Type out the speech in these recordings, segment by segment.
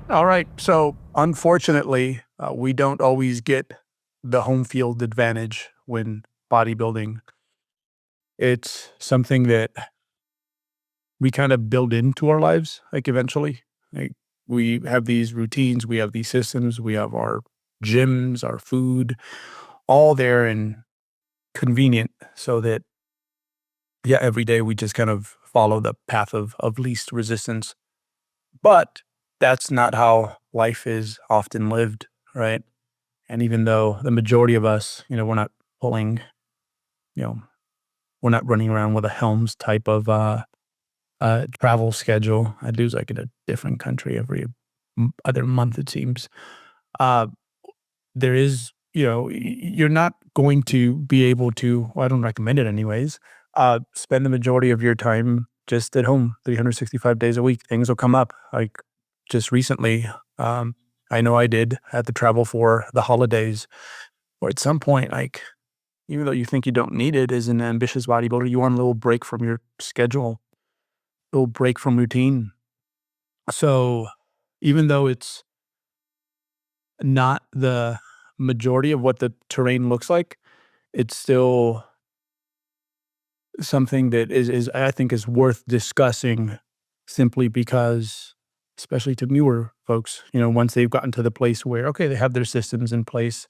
All right. So, unfortunately, we don't always get the home field advantage when bodybuilding. It's something that we kind of build into our lives, like eventually. Like we have these routines, we have these systems, we have our gyms, our food, all there and convenient so that, yeah, every day we just kind of follow the path of least resistance. But that's not how life is often lived, right? And even though the majority of us, we're not pulling, you know, we're not running around with a Helms type of travel schedule. I do like in a different country every other month, it seems. Uh, there is, you're not going to be able to, well, I don't recommend it anyways, spend the majority of your time just at home 365 days a week. Things will come up. Like just recently, um, I know I did had to travel for the holidays, or at some point, like, even though you think you don't need it as an ambitious bodybuilder, you want a little break from your schedule, a little break from routine. So even though it's not the majority of what the terrain looks like, it's still something that is I think is worth discussing simply because, especially to newer folks, once they've gotten to the place where, okay, they have their systems in place,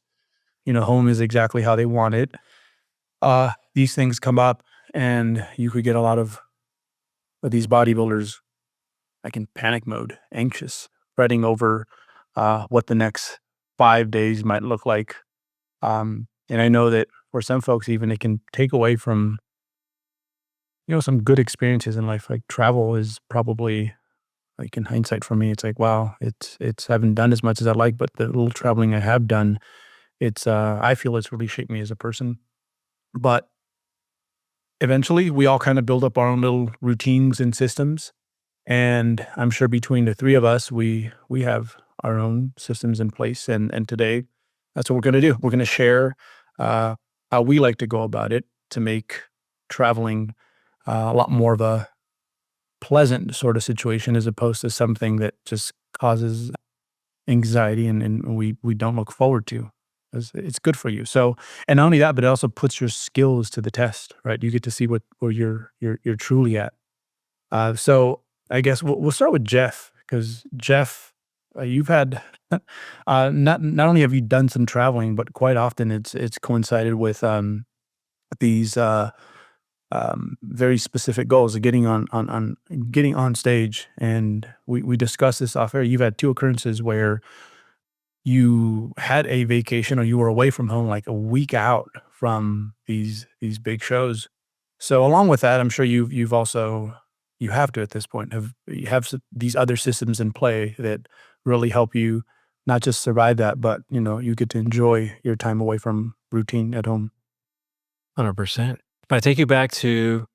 home is exactly how they want it. These things come up and you could get a lot of these bodybuilders like in panic mode, anxious, fretting over what the next 5 days might look like. And I know that for some folks, even it can take away from some good experiences in life. Like travel is probably like in hindsight for me, it's like wow, it's I haven't done as much as I like, but the little traveling I have done, it's I feel it's really shaped me as a person. But eventually, we all kind of build up our own little routines and systems. And I'm sure between the three of us, we have our own systems in place. And today, that's what we're going to do. We're going to share uh, how we like to go about it to make traveling a lot more of a pleasant sort of situation as opposed to something that just causes anxiety and we don't look forward to. It's good for you. So, and not only that, but it also puts your skills to the test, right? You get to see where you're truly at. So I guess we'll start with Jeff because Jeff, you've had not only have you done some traveling, but quite often it's coincided with these very specific goals of getting on getting on stage. And we discussed this off air. You've had two occurrences where you had a vacation or you were away from home like a week out from these big shows. So along with that, I'm sure you've also you have to at this point have you have these other systems in play that really help you not just survive that, but you get to enjoy your time away from routine at home. 100%. If I take you back to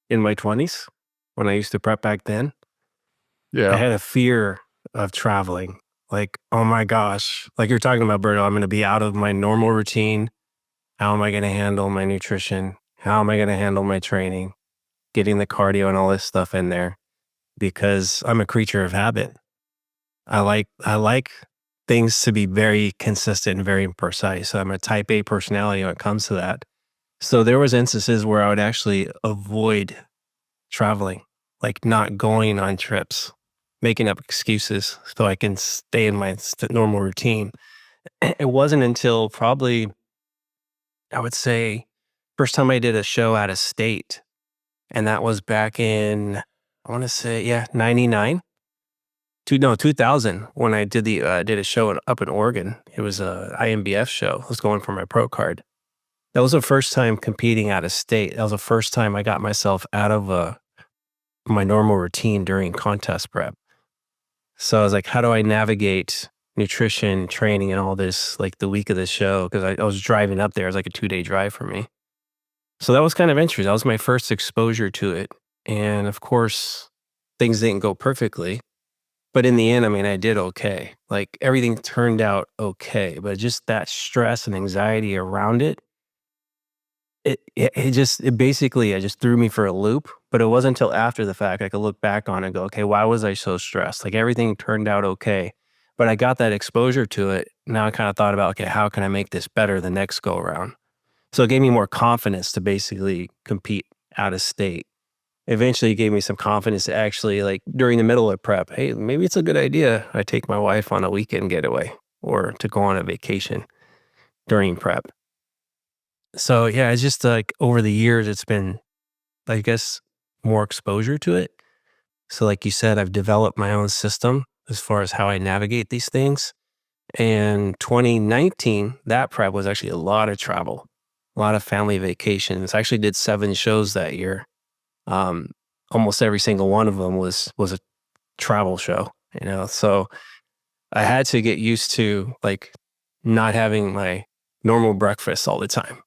in my 20s, when I used to prep back then, I Yeah. had a fear of traveling. Like, oh my gosh, like you're talking about, Berto, I'm going to be out of my normal routine. How am I going to handle my nutrition? How am I going to handle my training? Getting the cardio and all this stuff in there because I'm a creature of habit. I like things to be very consistent and very precise. I'm a type A personality when it comes to that. So there was instances where I would actually avoid traveling, like not going on trips, making up excuses so I can stay in my normal routine. It wasn't until probably, I would say, first time I did a show out of state, and that was back in, I want to say, yeah, 99. No, 2000 when I did did a show up in Oregon. It was a IMBF show. I was going for my pro card. That was the first time competing out of state. That was the first time I got myself out of my normal routine during contest prep. So I was like, how do I navigate nutrition, training, and all this like the week of the show? Because I was driving up there. It was like a 2-day drive for me. So that was kind of interesting. That was my first exposure to it. And of course, things didn't go perfectly. But in the end, I mean, I did okay. Like everything turned out okay. But just that stress and anxiety around it it basically, it just threw me for a loop, but it wasn't until after the fact I could look back on it and go, okay, why was I so stressed? Like everything turned out okay, but I got that exposure to it. Now I kind of thought about, okay, how can I make this better the next go around? So it gave me more confidence to basically compete out of state. Eventually it gave me some confidence to actually, like during the middle of prep, hey, maybe it's a good idea I take my wife on a weekend getaway or to go on a vacation during prep. So yeah, it's just like over the years, it's been, I guess, more exposure to it. So like you said, I've developed my own system as far as how I navigate these things. And 2019, that prep was actually a lot of travel, a lot of family vacations. I actually did 7 shows that year. Um, Almost every single one of them was a travel show, you know. So I had to get used to like not having my normal breakfast all the time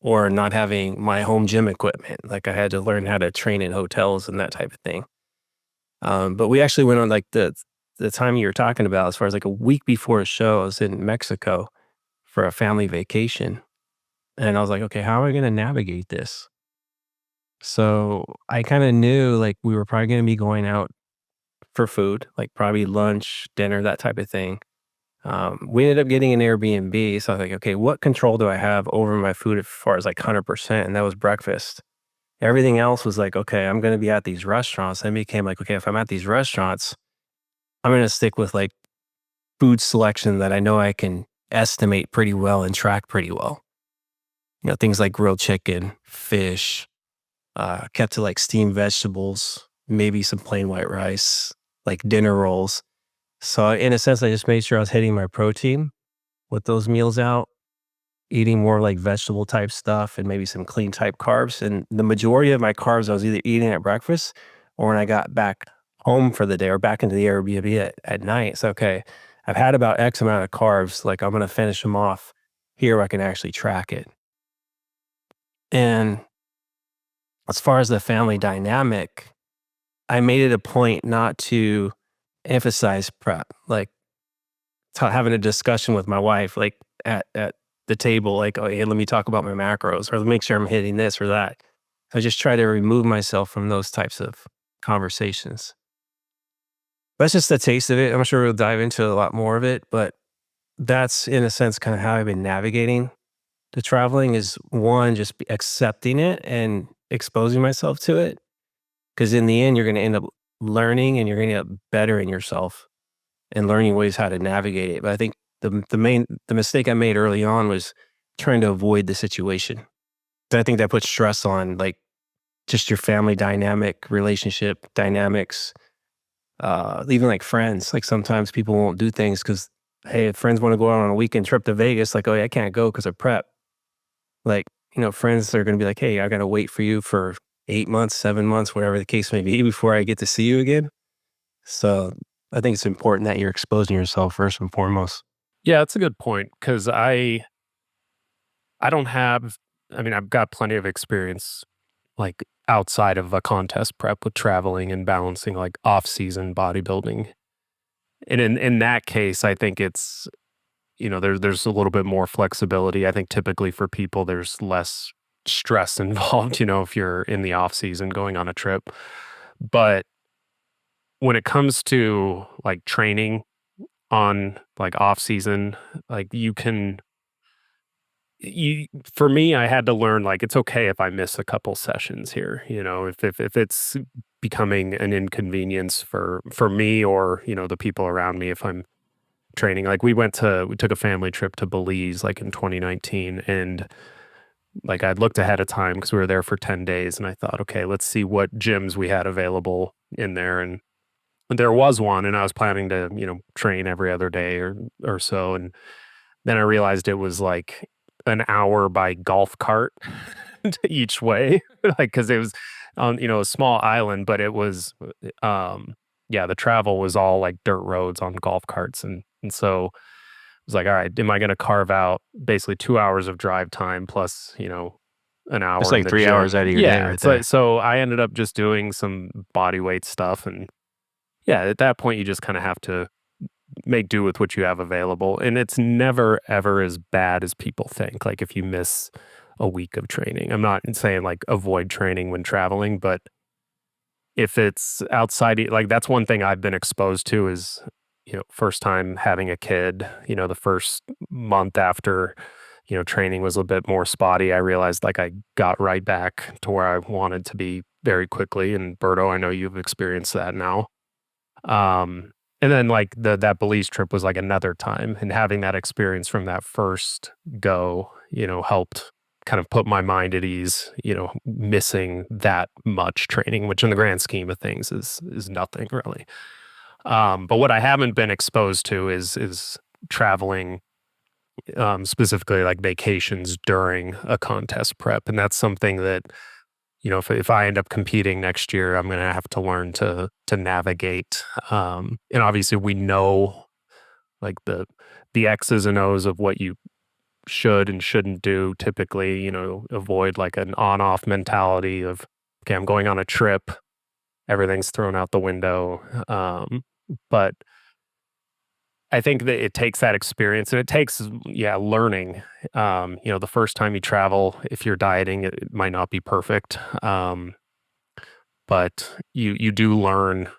or not having my home gym equipment. Like I had to learn how to train in hotels and that type of thing. But we actually went on like the time you were talking about, as far as like a week before a show, I was in Mexico for a family vacation. And I was like, okay, how am I going to navigate this? So I kind of knew like we were probably going to be going out for food, like probably lunch, dinner, that type of thing. We ended up getting an Airbnb. So I was like, okay, what control do I have over my food as far as like 100%? And that was breakfast. Everything else was like, okay, I'm going to be at these restaurants. Then became like, okay, if I'm at these restaurants, I'm going to stick with like food selection that I know I can estimate pretty well and track pretty well. You know, things like grilled chicken, fish, kept to like steamed vegetables, maybe some plain white rice, like dinner rolls. So in a sense, I just made sure I was hitting my protein with those meals out, eating more like vegetable type stuff and maybe some clean type carbs. And the majority of my carbs I was either eating at breakfast or when I got back home for the day or back into the Airbnb at night. So, okay, I've had about X amount of carbs. Like I'm going to finish them off here where I can actually track it. And as far as the family dynamic, I made it a point not to emphasize prep, like having a discussion with my wife, like at the table, like, oh, hey, let me talk about my macros or make sure I'm hitting this or that. I just try to remove myself from those types of conversations. That's just a taste of it. I'm sure we'll dive into a lot more of it, but that's in a sense kind of how I've been navigating the traveling is one, just accepting it and exposing myself to it. Because in the end, you're going to end up learning and you're going to end up bettering yourself and learning ways how to navigate it. But I think the mistake I made early on was trying to avoid the situation. So I think that puts stress on like just your family dynamic, relationship dynamics, even like friends. Like sometimes people won't do things because, hey, if friends want to go out on a weekend trip to Vegas, like, oh, yeah, I can't go because of prep. Like, you know, friends are going to be like, hey, I got to wait for you for 8 months, 7 months, whatever the case may be, before I get to see you again. So I think it's important that you're exposing yourself first and foremost. Yeah, that's a good point because I don't have I mean, I've got plenty of experience, like, outside of a contest prep with traveling and balancing, like, off-season bodybuilding. And in that case, I think it's there's a little bit more flexibility. I think typically for people, there's less stress involved, if you're in the off-season going on a trip. But when it comes to, like, training on, like, off-season, like, for me, I had to learn, like, it's okay if I miss a couple sessions here, if it's becoming an inconvenience for me or, the people around me if I'm training. Like, we took a family trip to Belize, like, in 2019, and, like, I'd looked ahead of time because we were there for 10 days, and I thought, "Okay, let's see what gyms we had available in there," and there was one, and I was planning to, train every other day or so, and then I realized it was like an hour by golf cart each way, like because it was on, a small island, but it was, yeah, the travel was all like dirt roads on golf carts, and so I was like, all right, am I going to carve out basically 2 hours of drive time plus, an That's hour in like the 3 hours gym? out of your day Yeah, right it's like there. so I ended up just doing some body weight stuff, and yeah, at that point you just kind of have to make do with what you have available. And it's never ever as bad as people think. Like if you miss a week of training. I'm not saying like avoid training when traveling, but if it's outside, like that's one thing I've been exposed to is, first time having a kid, the first month after, training was a bit more spotty. I realized like I got right back to where I wanted to be very quickly. And Berto, I know you've experienced that now. And then like that Belize trip was like another time, and having that experience from that first go, helped kind of put my mind at ease, missing that much training, which in the grand scheme of things is nothing really. But what I haven't been exposed to is traveling, specifically like vacations during a contest prep. And that's something that, if I end up competing next year, I'm going to have to learn to navigate. And obviously we know like the X's and O's of what you should and shouldn't do. Typically, avoid like an on-off mentality of, okay, I'm going on a trip, everything's thrown out the window. But I think that it takes that experience, and it takes, learning. The first time you travel, if you're dieting, it might not be perfect. But you do learn,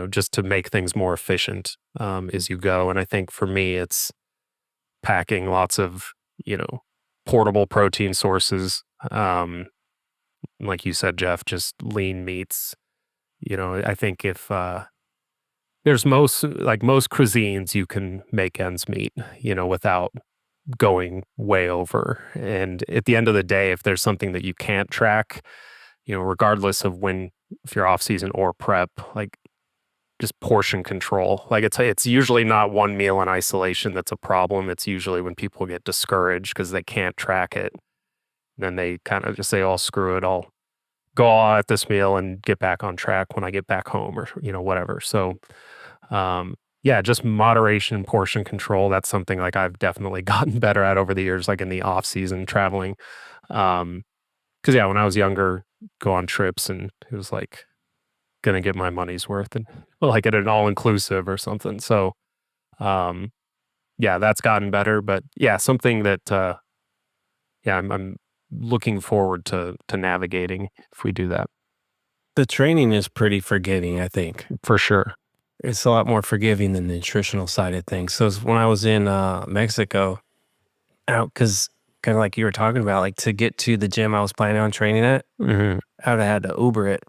just to make things more efficient as you go. And I think for me, it's packing lots of, portable protein sources. Like you said, Jeff, just lean meats. I think if there's most cuisines you can make ends meet, without going way over. And at the end of the day, if there's something that you can't track, regardless of if you're off season or prep, like just portion control. Like it's usually not one meal in isolation that's a problem. It's usually when people get discouraged because they can't track it. Then they kind of just say, "Oh, screw it. I'll go all out at this meal and get back on track when I get back home," or, whatever. So, just moderation, portion control. That's something like I've definitely gotten better at over the years, like in the off season traveling. Cause when I was younger, go on trips and it was like gonna get my money's worth and like at an all inclusive or something. So, that's gotten better, but something that, I'm looking forward to navigating if we do that. The training is pretty forgiving, I think. For sure. It's a lot more forgiving than the nutritional side of things. So when I was in Mexico, because kind of like you were talking about, like to get to the gym I was planning on training at, Mm-hmm. I would have had to Uber it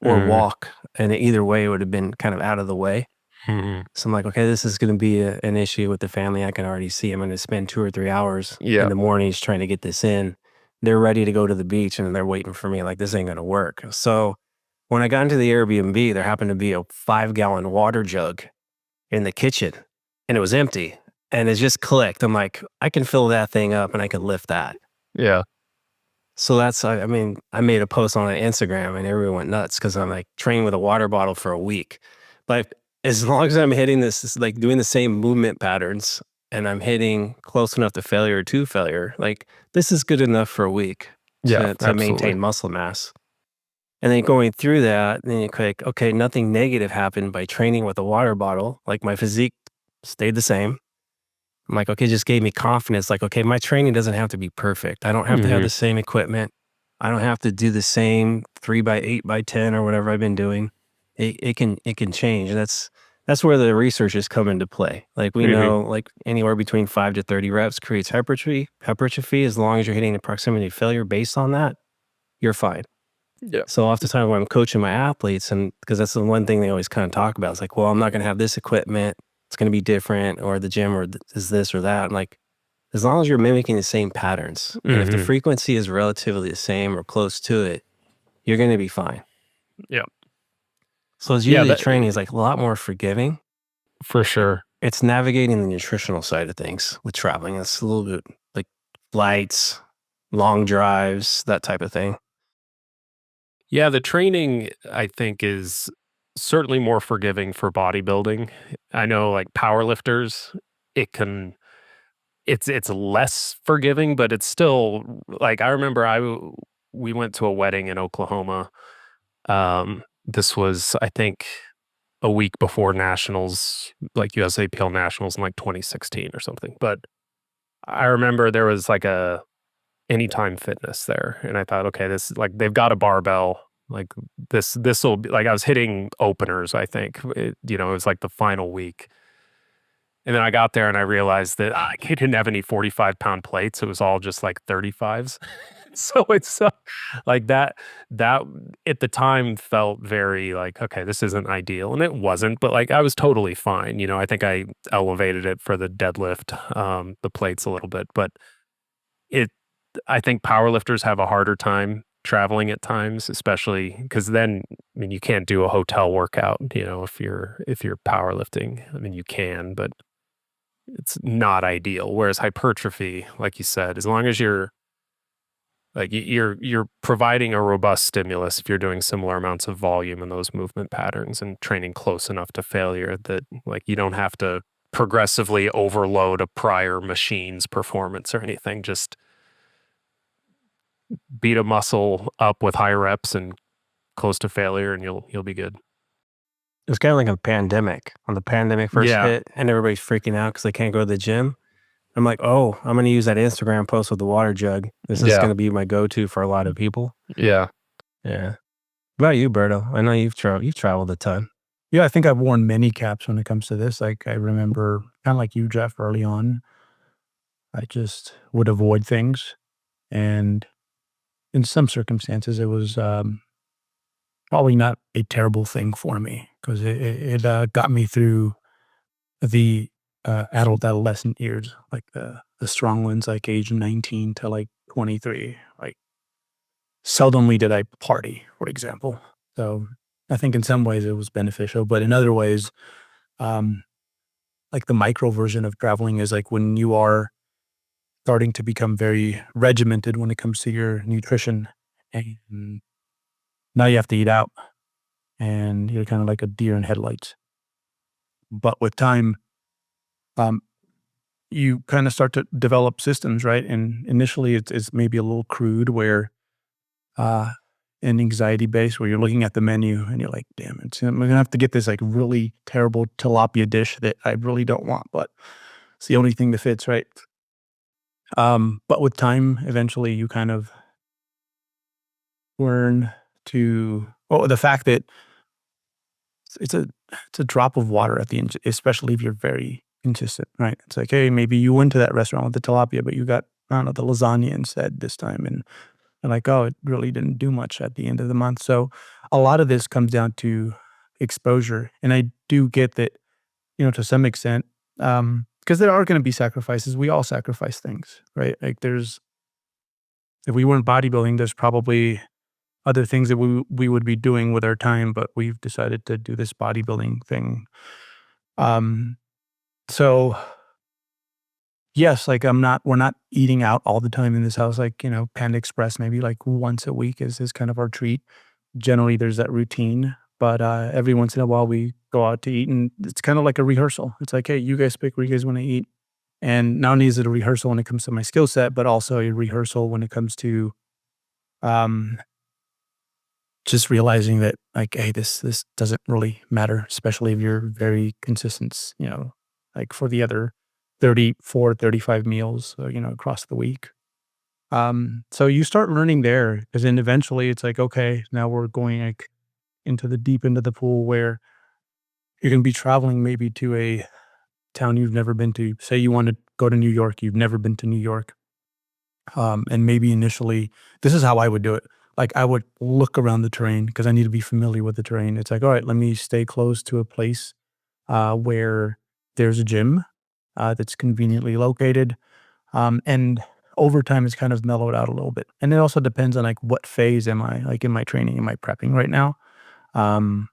or walk. And either way, it would have been kind of out of the way. Mm-hmm. So I'm like, okay, this is going to be an issue with the family. I can already see I'm going to spend 2 or 3 hours in the mornings trying to get this in. They're ready to go to the beach and they're waiting for me. Like, this ain't going to work. So when I got into the Airbnb, there happened to be a 5-gallon water jug in the kitchen and it was empty and it just clicked. I'm like, I can fill that thing up and I can lift that. Yeah. So I made a post on Instagram and everyone went nuts because I'm like training with a water bottle for a week. But as long as I'm hitting this like doing the same movement patterns and I'm hitting close enough to failure, like this is good enough for a week to maintain muscle mass. And then going through that, then you click, okay, nothing negative happened by training with a water bottle. Like my physique stayed the same. I'm like, okay, just gave me confidence. Like, okay, my training doesn't have to be perfect. I don't have to have the same equipment. I don't have to do the same 3x8x10 or whatever I've been doing. It can change. That's where the research has come into play. Like we know, like anywhere between 5 to 30 reps creates hypertrophy. As long as you're hitting the proximity of failure based on that, you're fine. Yeah. So oftentimes when I'm coaching my athletes, and because that's the one thing they always kind of talk about, it's like, well, I'm not going to have this equipment. It's going to be different, or the gym or is this or that. I'm like, as long as you're mimicking the same patterns, and if the frequency is relatively the same or close to it, you're going to be fine. Yeah. So it's usually training is like a lot more forgiving. For sure. It's navigating the nutritional side of things with traveling. It's a little bit like flights, long drives, that type of thing. Yeah, the training I think is certainly more forgiving for bodybuilding. I know like powerlifters, it's less forgiving, but it's still like I remember we went to a wedding in Oklahoma. This was I think a week before nationals, like USAPL nationals in like 2016 or something. But I remember there was like a Anytime Fitness there. And I thought, okay, this like they've got a barbell. Like this will be like I was hitting openers, I think. It was like the final week. And then I got there and I realized that I didn't have any 45-pound plates. It was all just like 35s. So it's like that at the time felt very like, okay, this isn't ideal. And it wasn't, but like I was totally fine. I think I elevated it for the deadlift, the plates a little bit, but I think powerlifters have a harder time traveling at times, especially because then, I mean, you can't do a hotel workout, if you're powerlifting. I mean, you can, but it's not ideal. Whereas hypertrophy, like you said, as long as you're like you're providing a robust stimulus if you're doing similar amounts of volume in those movement patterns and training close enough to failure that like you don't have to progressively overload a prior machine's performance or anything. Just beat a muscle up with high reps and close to failure, and you'll be good. It was kind of like a pandemic. When the pandemic first Yeah. hit and everybody's freaking out because they can't go to the gym. I'm like, oh, I'm going to use that Instagram post with the water jug. This is Yeah. going to be my go-to for a lot of people. Yeah. Yeah. What about you, Berto? I know you've traveled a ton. Yeah, I think I've worn many caps when it comes to this. Like I remember kind of like you, Jeff, early on, I just would avoid things. And in some circumstances, it was probably not a terrible thing for me because it got me through the adolescent years, like the strong ones, like age 19 to like 23. Like seldomly did I party, for example. So I think in some ways it was beneficial, but in other ways, um, like the micro version of traveling is like when you are starting to become very regimented when it comes to your nutrition, and now you have to eat out, and you're kind of like a deer in headlights. But with time, um, you kind of start to develop systems, right? And initially, it's maybe a little crude, where uh, an anxiety base, where you're looking at the menu and you're like, "Damn it, I'm gonna have to get this like really terrible tilapia dish that I really don't want, but it's the only thing that fits, right?" But with time, eventually, you kind of learn to the fact that it's a it's a drop of water at the end, especially if you're very consistent, right? It's like, hey, maybe you went to that restaurant with the tilapia, but you got, I don't know, the lasagna instead this time, and like, oh, it really didn't do much at the end of the month. So a lot of this comes down to exposure, and I do get that, to some extent, because there are going to be sacrifices. We all sacrifice things, right? Like if we weren't bodybuilding, there's probably other things that we would be doing with our time, but we've decided to do this bodybuilding thing. Um, so yes, like we're not eating out all the time in this house. Like, Panda Express, maybe like once a week is kind of our treat. Generally there's that routine, but every once in a while we go out to eat, and it's kind of like a rehearsal. It's like, hey, you guys pick where you guys want to eat. And not only is it a rehearsal when it comes to my skill set, but also a rehearsal when it comes to, um, just realizing that like, hey, this doesn't really matter, especially if you're very consistent, like for the other 34, 35 meals, across the week. So you start learning there, because then eventually it's like, okay, now we're going like into the deep end of the pool, where you're going to be traveling maybe to a town you've never been to. Say you want to go to New York, you've never been to New York. And maybe initially, this is how I would do it. Like I would look around the terrain because I need to be familiar with the terrain. It's like, all right, let me stay close to a place where there's a gym that's conveniently located. And over time, it's kind of mellowed out a little bit. And it also depends on like what phase am I like in my training? Am I prepping right now? Um,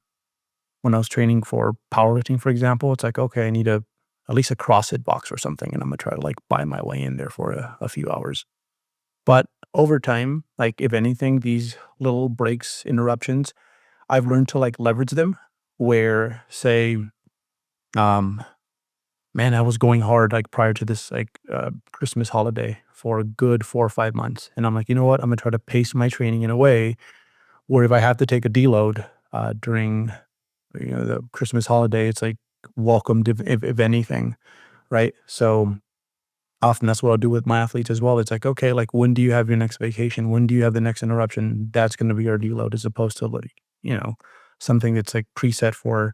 when I was training for powerlifting, for example, it's like, okay, I need at least a CrossFit box or something, and I'm gonna try to like buy my way in there for a few hours. But over time, like if anything, these little breaks, interruptions, I've learned to like leverage them, where say, um, man, I was going hard like prior to this like Christmas holiday for a good 4 or 5 months. And I'm like, you know what? I'm gonna try to pace my training in a way where if I have to take a deload during the Christmas holiday, it's like welcomed if anything, right? So often that's what I'll do with my athletes as well. It's like, okay, like when do you have your next vacation? When do you have the next interruption? That's going to be your deload, as opposed to like, something that's like preset for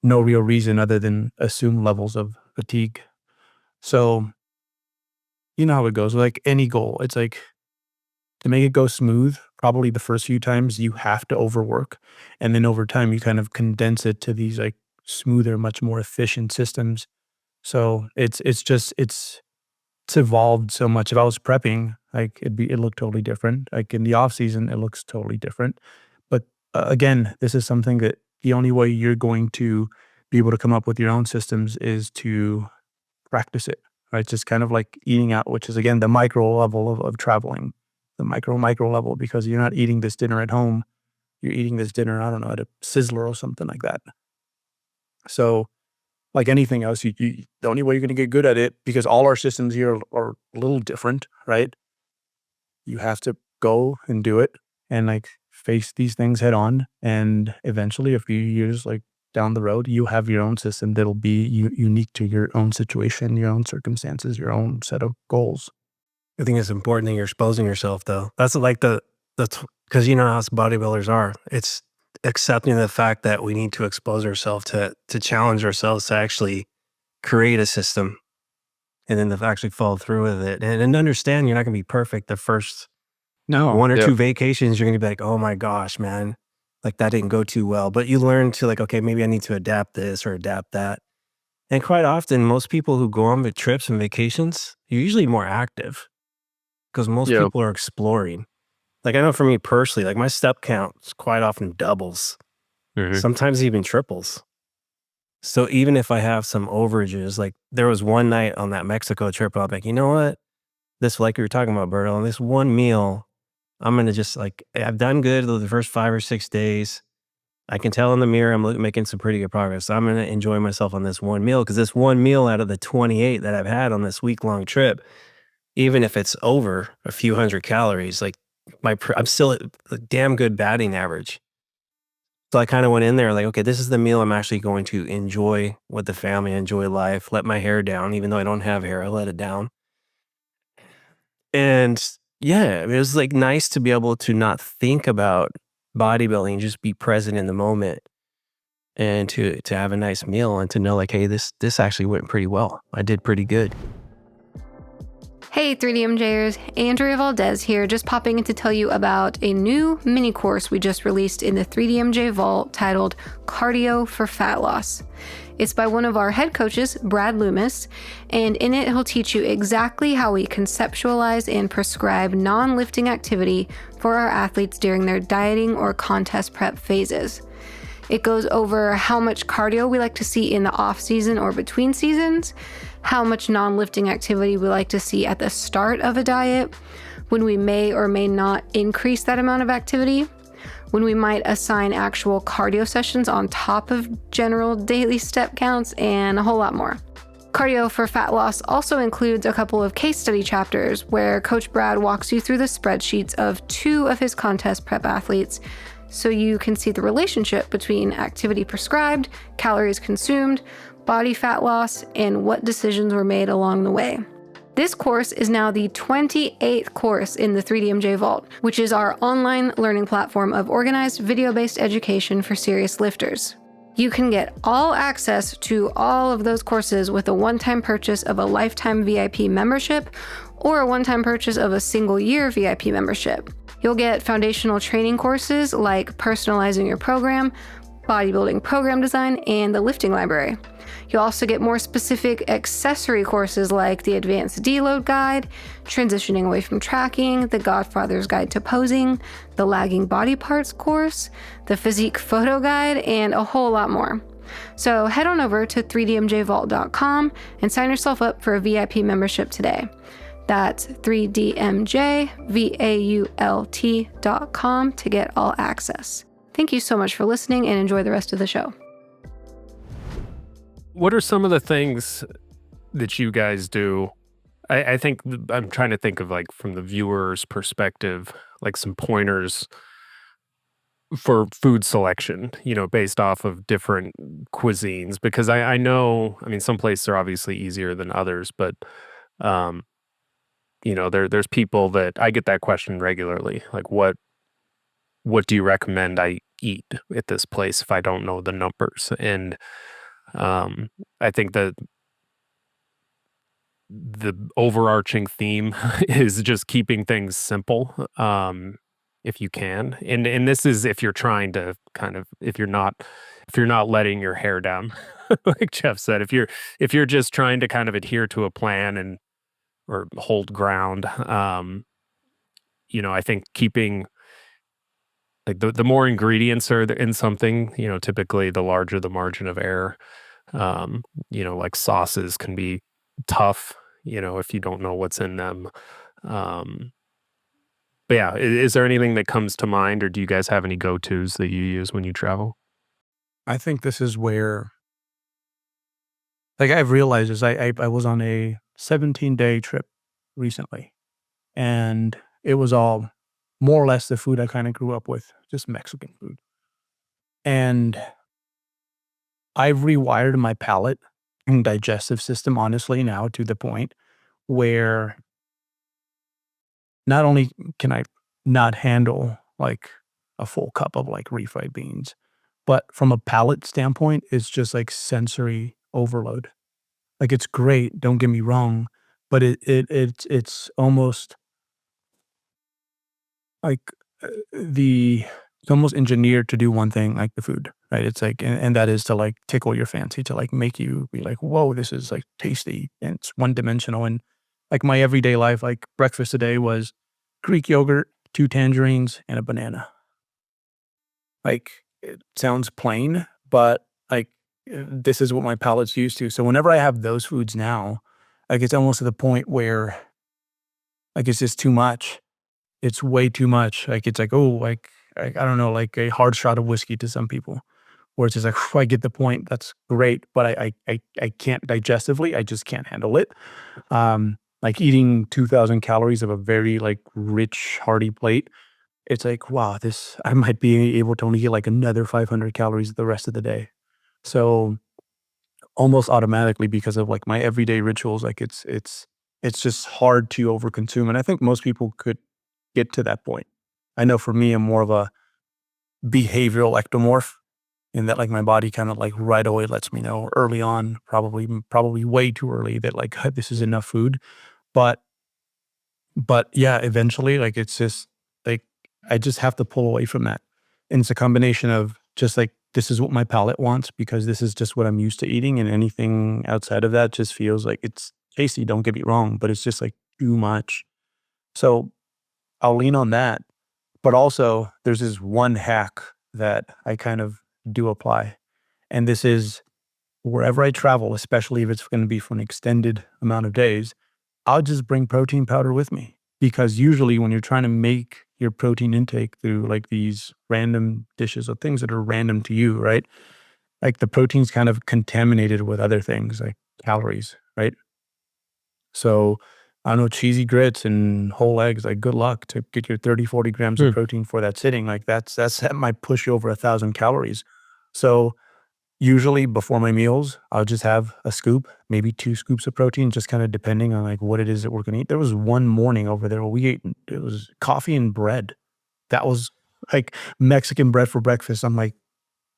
no real reason other than assumed levels of fatigue. So you know how it goes. Like any goal, it's like to make it go smooth, probably the first few times you have to overwork. And then over time, you kind of condense it to these like smoother, much more efficient systems. So it's evolved so much. If I was prepping, like it looked totally different. Like in the off season, it looks totally different. But again, this is something that the only way you're going to be able to come up with your own systems is to practice it. Right? It's just kind of like eating out, which is again the micro level of traveling, the micro level, because you're not eating this dinner at home. You're eating this dinner, I don't know, at a Sizzler or something like that. So like anything else, the only way you're going to get good at it, because all our systems here are a little different, right? You have to go and do it and like face these things head on. And eventually a few years like down the road, you have your own system that'll be unique to your own situation, your own circumstances, your own set of goals. I think it's important that you're exposing yourself, though. That's like because you know how us bodybuilders are. It's accepting the fact that we need to expose ourselves to challenge ourselves to actually create a system, and then to actually follow through with it, and understand you're not going to be perfect the first one or two vacations. You're going to be like, oh my gosh, man, like that didn't go too well. But you learn to like, okay, maybe I need to adapt this or adapt that. And quite often, most people who go on trips and vacations, you're usually more active because most people are exploring. Like I know for me personally, like my step count quite often doubles, sometimes even triples. So even if I have some overages, like there was one night on that Mexico trip, I was like, you know what? This, like you were talking about, Berto, on this one meal, I'm going to just like, I've done good the first 5 or 6 days. I can tell in the mirror, I'm making some pretty good progress. So I'm going to enjoy myself on this one meal, because this one meal out of the 28 that I've had on this week-long trip, even if it's over a few hundred calories, like I'm still at a damn good batting average. So I kind of went in there like, okay, this is the meal I'm actually going to enjoy with the family, enjoy life, let my hair down. Even though I don't have hair, I let it down. And yeah, it was like nice to be able to not think about bodybuilding, just be present in the moment, and to have a nice meal and to know like, hey, this actually went pretty well. I did pretty good. Hey 3DMJers, Andrea Valdez here, just popping in to tell you about a new mini course we just released in the 3DMJ Vault titled Cardio for Fat Loss. It's by one of our head coaches, Brad Loomis, and in it he'll teach you exactly how we conceptualize and prescribe non-lifting activity for our athletes during their dieting or contest prep phases. It goes over how much cardio we like to see in the off season or between seasons, how much non-lifting activity we like to see at the start of a diet, when we may or may not increase that amount of activity, when we might assign actual cardio sessions on top of general daily step counts, and a whole lot more. Cardio for Fat Loss also includes a couple of case study chapters where Coach Brad walks you through the spreadsheets of 2 of his contest prep athletes, so you can see the relationship between activity prescribed, calories consumed, body fat loss, and what decisions were made along the way. This course is now the 28th course in the 3DMJ Vault, which is our online learning platform of organized video-based education for serious lifters. You can get all access to all of those courses with a one-time purchase of a lifetime VIP membership or a one-time purchase of a single-year VIP membership. You'll get foundational training courses like personalizing your program, bodybuilding program design, and the lifting library. You'll also get more specific accessory courses like the Advanced Deload Guide, Transitioning Away from Tracking, the Godfather's Guide to Posing, the Lagging Body Parts course, the Physique Photo Guide, and a whole lot more. So head on over to 3dmjvault.com and sign yourself up for a VIP membership today. That's 3dmjvault.com to get all access. Thank you so much for listening and enjoy the rest of the show. What are some of the things that you guys do? I think I'm trying to think of like from the viewer's perspective, like some pointers for food selection, based off of different cuisines, because I know, some places are obviously easier than others, but There's people that I get that question regularly. Like, what do you recommend I eat at this place if I don't know the numbers? And I think that the overarching theme is just keeping things simple, if you can. And this is if you're trying to if you're not letting your hair down, like Jeff said, if you're just trying to kind of adhere to a plan and or hold ground, I think keeping like the more ingredients are in something, typically the larger the margin of error. Like sauces can be tough, if you don't know what's in them. But yeah, is there anything that comes to mind, or do you guys have any go-tos that you use when you travel? I think this is where, like, I've realized is I was on a 17-day trip recently, and it was all more or less the food I kind of grew up with, just Mexican food. And I've rewired my palate and digestive system, honestly, now to the point where not only can I not handle like a full cup of like refried beans, but from a palate standpoint, it's just like sensory overload. Like it's great, don't get me wrong, but it's almost like it's almost engineered to do one thing, like the food, right? It's like, and that is to like tickle your fancy, to like make you be like, whoa, this is like tasty, and it's one dimensional. And like my everyday life, like breakfast today was Greek yogurt, 2 tangerines, and a banana. Like it sounds plain, but like this is what my palate's used to. So whenever I have those foods now, like it's almost to the point where like it's just too much. It's way too much. Like it's like, oh, like I don't know, like a hard shot of whiskey to some people. Where it's just like, I get the point. That's great, but I can't digestively. I just can't handle it. Like eating 2,000 calories of a very like rich, hearty plate. It's like, wow, I might be able to only get like another 500 calories the rest of the day. So almost automatically, because of like my everyday rituals, like it's just hard to overconsume. And I think most people could get to that point. I know for me, I'm more of a behavioral ectomorph in that like my body kind of like right away lets me know early on, probably way too early, that like this is enough food. But yeah, eventually like it's just like I just have to pull away from that. And it's a combination of just like this is what my palate wants because this is just what I'm used to eating, and anything outside of that just feels like it's tasty, don't get me wrong, but it's just like too much. So I'll lean on that. But also there's this one hack that I kind of do apply. And this is wherever I travel, especially if it's going to be for an extended amount of days, I'll just bring protein powder with me. Because usually when you're trying to make your protein intake through like these random dishes or things that are random to you, right? Like the protein's kind of contaminated with other things like calories, right? So I don't know, cheesy grits and whole eggs, like good luck to get your 30, 40 grams of protein for that sitting. Like that might push you over 1,000 calories. So usually before my meals, I'll just have a scoop, maybe 2 scoops of protein, just kind of depending on like what it is that we're going to eat. There was one morning over there where it was coffee and bread. That was like Mexican bread for breakfast. I'm like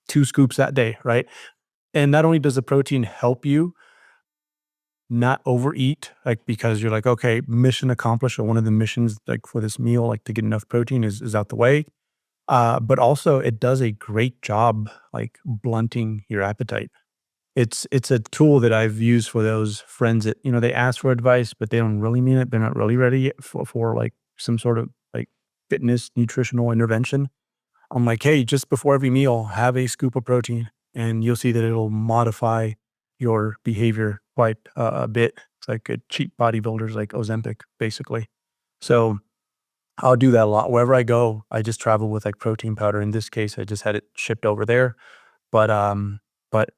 2 scoops that day, right? And not only does the protein help you not overeat, like because you're like, okay, mission accomplished, or one of the missions like for this meal, like to get enough protein is out the way. But also it does a great job like blunting your appetite. It's a tool that I've used for those friends that, they ask for advice, but they don't really mean it. They're not really ready yet for like some sort of like fitness, nutritional intervention. I'm like, hey, just before every meal, have a scoop of protein and you'll see that it'll modify your behavior quite a bit. It's like a cheap bodybuilders like Ozempic, basically. So I'll do that a lot. Wherever I go, I just travel with like protein powder. In this case, I just had it shipped over there. But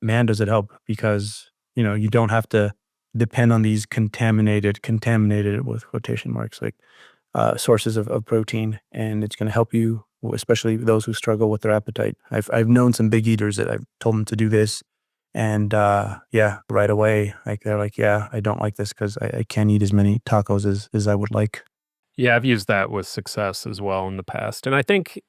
man, does it help because, you don't have to depend on these contaminated with quotation marks, like sources of protein. And it's going to help you, especially those who struggle with their appetite. I've known some big eaters that I've told them to do this, And yeah, right away, like they're like, yeah, I don't like this because I can't eat as many tacos as I would like. Yeah, I've used that with success as well in the past. And I think,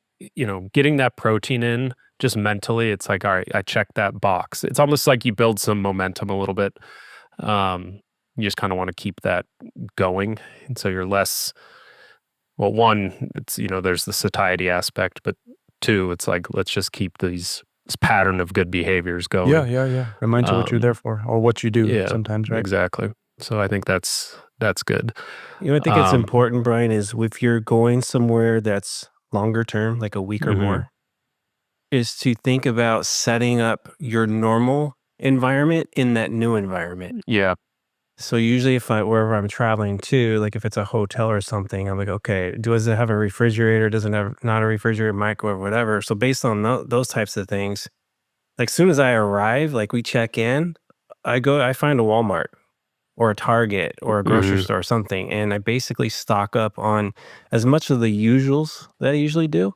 getting that protein in just mentally, it's like, all right, I checked that box. It's almost like you build some momentum a little bit. You just kind of want to keep that going. And so you're less, well, one, it's, there's the satiety aspect, but two, it's like, let's just keep this pattern of good behaviors going. Yeah. Reminds you what you're there for or what you do Yeah, sometimes, right? exactly. So I think that's good. I think it's important, Brian, is if you're going somewhere that's longer term, like a week or more, is to think about setting up your normal environment in that new environment. Yeah. So usually wherever I'm traveling to, like if it's a hotel or something, I'm like, okay, does it have a refrigerator? Does it have not a refrigerator, microwave, whatever? So based on those types of things, like soon as I arrive, like we check in, I find a Walmart or a Target or a grocery store or something, and I basically stock up on as much of the usuals that I usually do.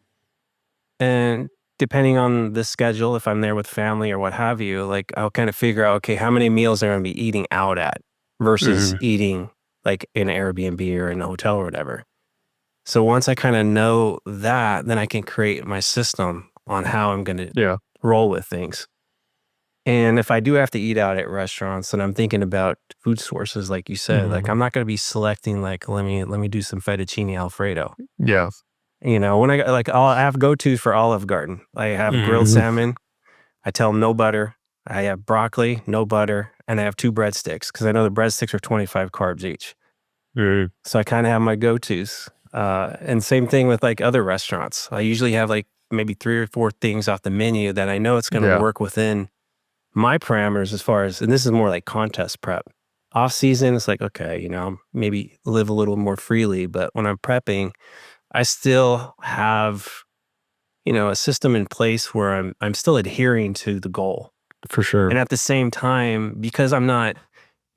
And depending on the schedule, if I'm there with family or what have you, like I'll kind of figure out, okay, how many meals am I going to be eating out at versus eating like in an Airbnb or in a hotel or whatever. So once I kind of know that, then I can create my system on how I'm going to roll with things. And if I do have to eat out at restaurants, then I'm thinking about food sources, like you said. Like I'm not going to be selecting like let me do some fettuccine Alfredo. Yeah. When I have go-tos for Olive Garden. I have grilled salmon. I tell them no butter. I have broccoli, no butter, and I have 2 breadsticks because I know the breadsticks are 25 carbs each. So I kind of have my go-tos. And same thing with like other restaurants. I usually have like maybe 3 or 4 things off the menu that I know it's going to work within my parameters as far as, and this is more like contest prep. Off season, it's like, okay, maybe live a little more freely, but when I'm prepping, I still have, a system in place where I'm still adhering to the goal. For sure. And at the same time, because I'm not,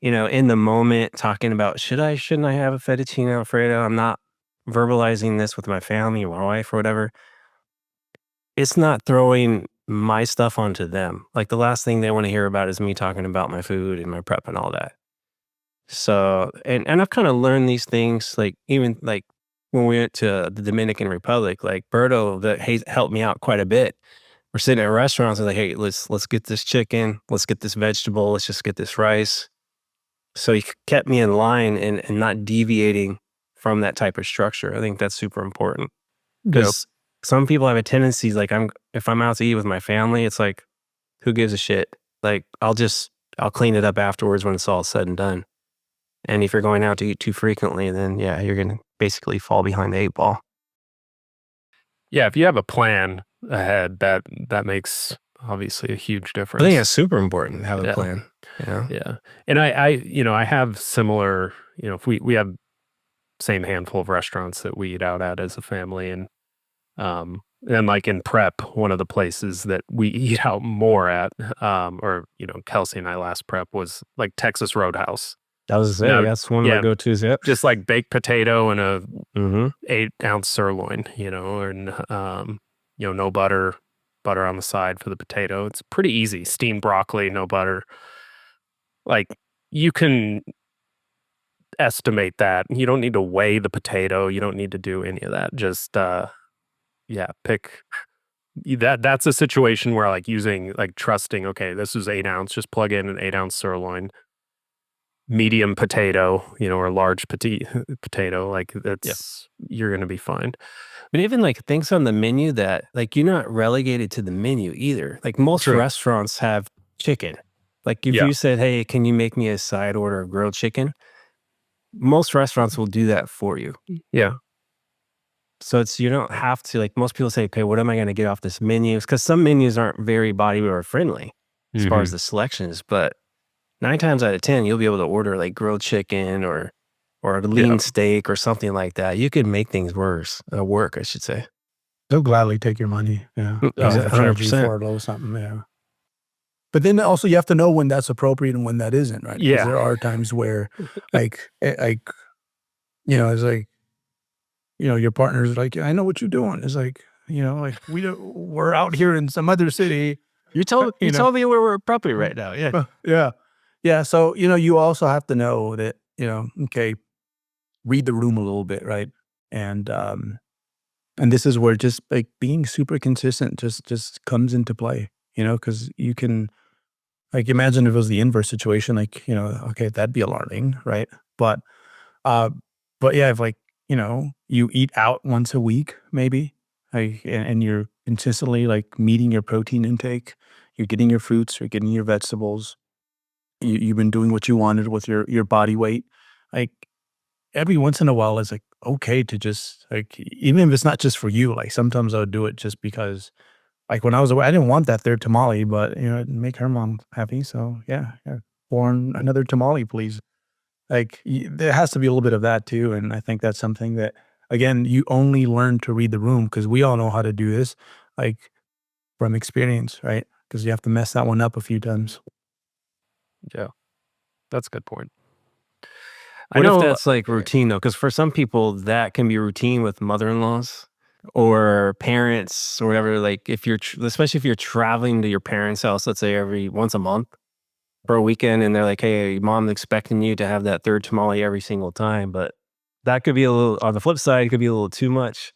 in the moment talking about shouldn't I have a fettuccine Alfredo? I'm not verbalizing this with my family or my wife or whatever. It's not throwing my stuff onto them. Like the last thing they want to hear about is me talking about my food and my prep and all that. So, and I've kind of learned these things, like even like when we went to the Dominican Republic, like Berto that helped me out quite a bit. We're sitting at restaurants and like, hey, let's get this chicken, let's get this vegetable, let's just get this rice. So he kept me in line and not deviating from that type of structure. I think that's super important because some people have a tendency, like if I'm out to eat with my family, it's like, who gives a shit? Like I'll clean it up afterwards when it's all said and done. And if you're going out to eat too frequently, then yeah, you're going to basically fall behind the 8 ball. Yeah, if you have a plan ahead, that makes obviously a huge difference. I think it's super important to have a plan. Yeah. And I have similar, if we have same handful of restaurants that we eat out at as a family, and like in prep, one of the places that we eat out more at, or Kelsey and I last prep was like Texas Roadhouse. That was it. That's one of my go-tos. Yep. Just like baked potato and a 8-ounce sirloin, and no butter on the side for the potato. It's pretty easy. Steamed broccoli, no butter. Like you can estimate that. You don't need to weigh the potato. You don't need to do any of that. Just pick that. That's a situation where like using like trusting. Okay, this is 8 ounce. Just plug in an 8-ounce sirloin. Medium potato, or large potato, like that's you're gonna be fine. But even like things on the menu that like you're not relegated to the menu either. Like most restaurants have chicken. Like if you said, hey, can you make me a side order of grilled chicken? Most restaurants will do that for you. Yeah. So you don't have to, like most people say, okay, what am I going to get off this menu? Because some menus aren't very bodybuilder friendly as far as the selections, but 9 times out of 10, you'll be able to order like grilled chicken or a lean steak or something like that. You could make things work, I should say. They'll gladly take your money. Yeah. 100%. For a little something. Yeah. But then also you have to know when that's appropriate and when that isn't, right? Yeah. There are times where it's like, your partner's like, I know what you're doing. It's like, we're out here in some other city You told You know? me where we're probably right now. Yeah. Yeah. So, you also have to know that, okay, read the room a little bit, right? And this is where just like being super consistent just comes into play, because you can like imagine if it was the inverse situation, like, okay, that'd be alarming, right? But uh but yeah, if like, you eat out once a week, maybe, like, and you're consistently like meeting your protein intake, you're getting your fruits, you're getting your vegetables, you've been doing what you wanted with your body weight. Like every once in a while it's like okay to just like even if it's not just for you, like sometimes I would do it just because like when I was away, I didn't want that third tamale, but it'd make her mom happy. So yeah. Born another tamale, please. Like there has to be a little bit of that too. And I think that's something that again, you only learn to read the room because we all know how to do this, like from experience, right? Because you have to mess that one up a few times. Yeah, that's a good point. What if that's like routine though? Because for some people that can be routine with mother-in-laws or parents or whatever. Like if you're, especially if you're traveling to your parents' house, let's say every once a month for a weekend, and they're like, "Hey, mom's expecting you to have that third tamale every single time," but that could be a little. On the flip side, it could be a little too much.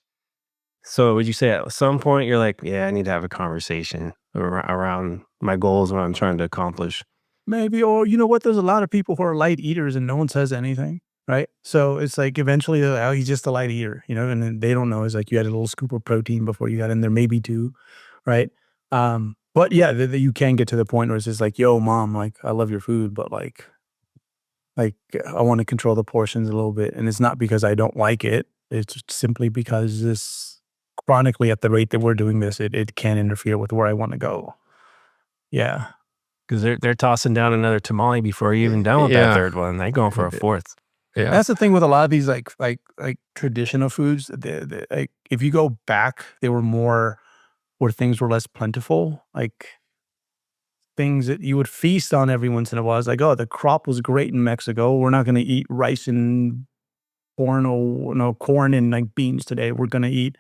So would you say at some point you're like, "Yeah, I need to have a conversation around my goals, what I'm trying to accomplish." Maybe, or you know what? There's a lot of people who are light eaters and no one says anything, right? So it's like eventually, they're like, oh, he's just a light eater, and then they don't know. It's like you had a little scoop of protein before you got in there, maybe two, right? But yeah, you can get to the point where it's just like, yo, mom, like I love your food, but like I want to control the portions a little bit, and it's not because I don't like it. It's simply because this chronically at the rate that we're doing this, it can interfere with where I want to go. Yeah. Because they're tossing down another tamale before you're even done with that third one. They're going for a fourth. Yeah. That's the thing with a lot of these like traditional foods. Like if you go back, they were more where things were less plentiful. Like things that you would feast on every once in a while. It's like, oh, the crop was great in Mexico. We're not going to eat rice and corn or no corn and like beans today. We're going to eat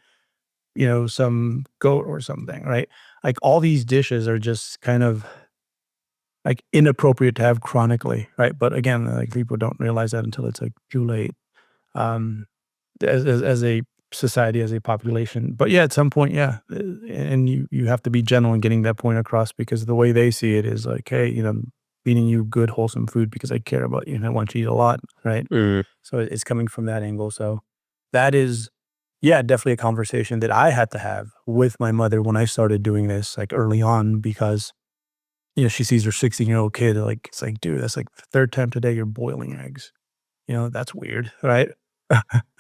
some goat or something, right? Like all these dishes are just kind of like inappropriate to have chronically, right? But again, like people don't realize that until it's like too late. Um, as a society, as a population. But yeah, at some point, yeah, and you have to be gentle in getting that point across because the way they see it is like, hey, feeding you good, wholesome food because I care about you and I want you to eat a lot, right? So it's coming from that angle. So that is, yeah, definitely a conversation that I had to have with my mother when I started doing this, like early on, because she sees her 16-year-old kid, like, it's like, dude, that's like the third time today you're boiling eggs. That's weird, right?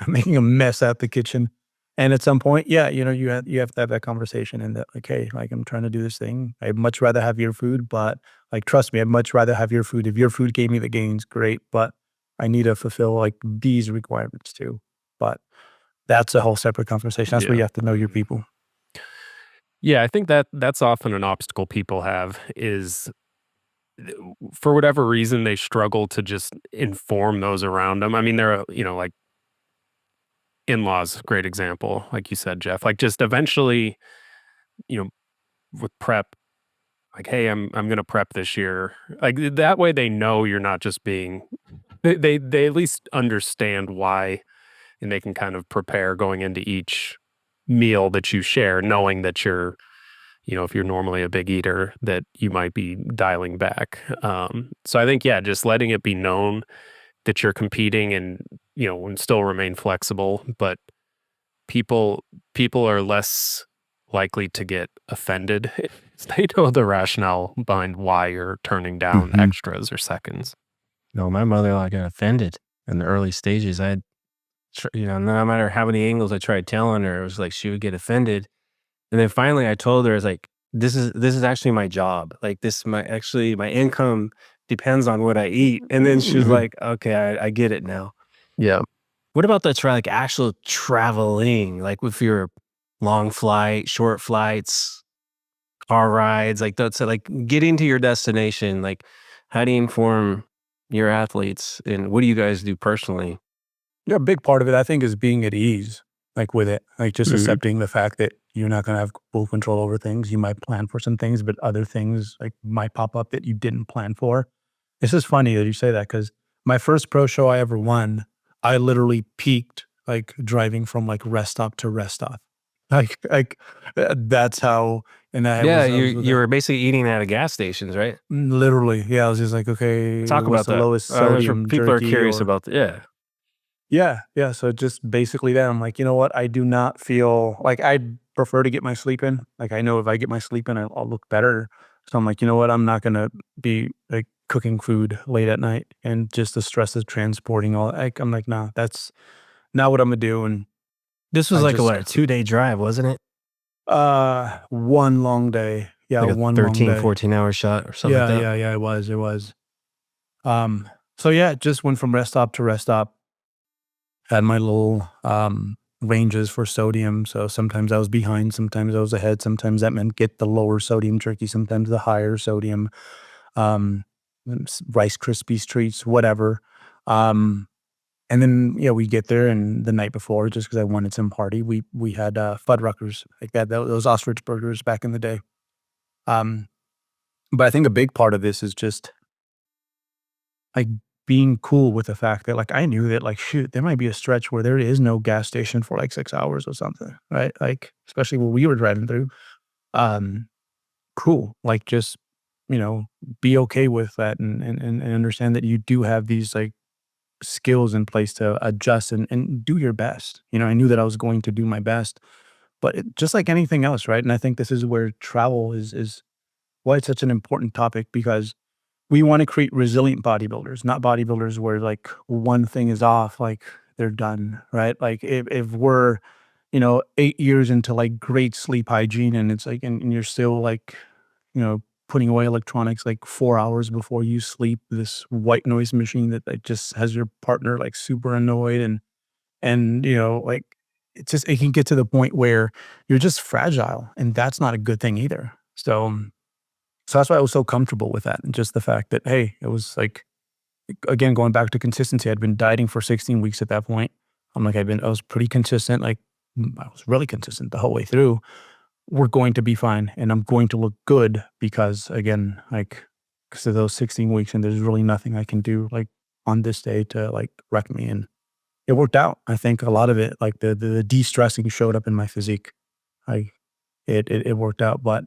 Making a mess out the kitchen. And at some point, yeah, you have to have that conversation and that, like, hey, like, I'm trying to do this thing. I'd much rather have your food, but like, trust me, I'd much rather have your food. If your food gave me the gains, great, but I need to fulfill like these requirements too. But that's a whole separate conversation. That's where you have to know your people. Yeah, I think that's often an obstacle people have is for whatever reason they struggle to just inform those around them. I mean, there are, like in-laws, great example, like you said, Jeff. Like just eventually, you know, with prep, like, hey, I'm gonna prep this year. Like that way they know you're not just being they at least understand why and they can kind of prepare going into each meal that you share, knowing that you're if you're normally a big eater, that you might be dialing back. So I think, yeah, just letting it be known that you're competing and still remain flexible, but people are less likely to get offended if they know the rationale behind why you're turning down extras or seconds. No, my mother-in-law got offended in the early stages. No matter how many angles I tried telling her, it was like she would get offended. And then finally I told her, it's like, this is actually my job. Like my income depends on what I eat. And then she was like, okay, I get it now. Yeah. What about actual traveling? Like with your long flight, short flights, car rides, like that's like getting to your destination. Like how do you inform your athletes and what do you guys do personally? Yeah, a big part of it, I think, is being at ease. like with it, like just Mhm. accepting the fact that you're not going to have full control over things. You might plan for some things, but other things like might pop up that you didn't plan for. It's just funny that you say that because my first pro show I ever won, I literally peaked like driving from like rest stop to rest stop. That's how, and Yeah, I was with you it. were basically eating at a gas stations, right? Literally. Yeah. I was just like, okay, Talk what's about the that. lowest I'm sure sodium people are jerky curious or about yeah. yeah, yeah. So just basically that I'm like, you know what? I do not feel like I'd prefer to get my sleep in. Like I know if I get my sleep in, I'll look better. So I'm like, you know what? I'm not gonna be like cooking food late at night and just the stress of transporting all. Like I'm like, nah, that's not what I'm gonna do. And This was I like just a 2-day drive, wasn't it? one long day. Yeah, Like a one long 13, day. 14-hour shot or something like Yeah, that. yeah. It was. It was. So yeah, it just went from rest stop to rest stop. Had my little ranges for sodium. So sometimes I was behind, sometimes I was ahead. Sometimes that meant get the lower sodium jerky, sometimes the higher sodium, um, Rice Krispies treats, whatever. And then we get there, and the night before, just because I wanted some party, we had Fuddruckers like that, those ostrich burgers back in the day. Um, but I think a big part of this is just like being cool with the fact that like I knew that like shoot, there might be a stretch where there is no gas station for like 6 hours or something, right? Like especially when we were driving through. Um, cool. Like just, you know, be okay with that and understand that you do have these like skills in place to adjust and do your best. You know, I knew that I was going to do my best, but just like anything else, right? And I think this is where travel is why it's such an important topic because we want to create resilient bodybuilders, not bodybuilders where like one thing is off, like they're done, right? Like if we're, 8 years into like great sleep hygiene and it's like, and you're still like, putting away electronics like 4 hours before you sleep, this white noise machine that like just has your partner like super annoyed and, like it can get to the point where you're just fragile and that's not a good thing either. So that's why I was so comfortable with that, and just the fact that, hey, it was like, again, going back to consistency, I'd been dieting for 16 weeks at that point. I'm like, I was pretty consistent, like, I was really consistent the whole way through. We're going to be fine, and I'm going to look good because, again, like, because of those 16 weeks, and there's really nothing I can do, like, on this day to, like, wreck me, and it worked out. I think a lot of it, like, the de-stressing showed up in my physique. Like, it worked out, but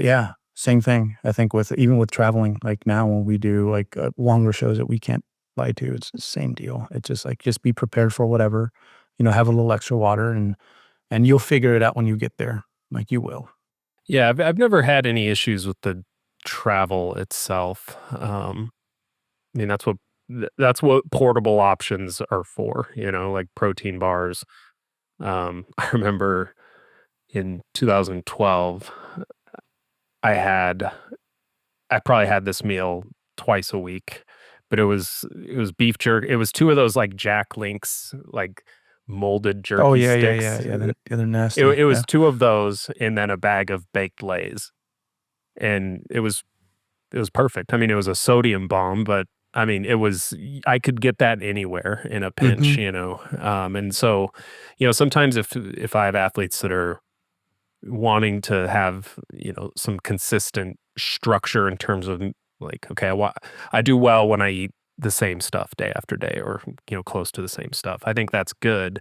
yeah, same thing. I think even with traveling, like now when we do like longer shows that we can't fly to, it's the same deal. It's just like, just be prepared for whatever, have a little extra water and you'll figure it out when you get there. Like you will. Yeah, I've never had any issues with the travel itself. I mean, that's what portable options are for, like protein bars. I remember in 2012, I had I probably had this meal twice a week, but it was beef jerky. It was two of those like Jack Links like molded Oh jerky yeah, yeah, sticks. yeah, yeah. They're It nasty. it was Yeah. two of those and then a bag of baked Lays, and it was perfect. I mean, it was a sodium bomb, but I mean, I could get that anywhere in a Hmm. pinch. And so, sometimes if I have athletes that are wanting to have, some consistent structure in terms of like, okay, I do well when I eat the same stuff day after day or, close to the same stuff. I think that's good.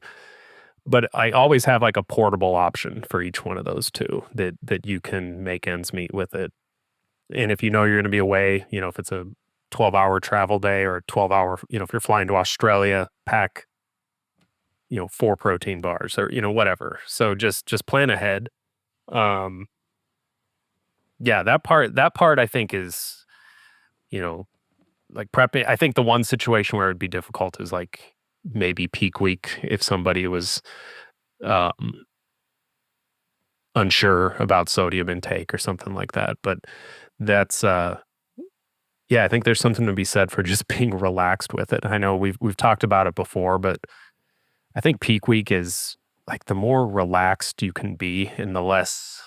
But I always have like a portable option for each one of those two that you can make ends meet with it. And if you know you're going to be away, if it's a 12-hour travel day or a 12-hour, if you're flying to Australia, pack, 4 protein bars or, whatever. So just plan ahead. Um, yeah, that part I think is, you know, like prepping. I think the one situation where it'd be difficult is like maybe peak week if somebody was um, unsure about sodium intake or something like that. But that's yeah, I think there's something to be said for just being relaxed with it. I know we've talked about it before, but I think peak week is like the more relaxed you can be and the less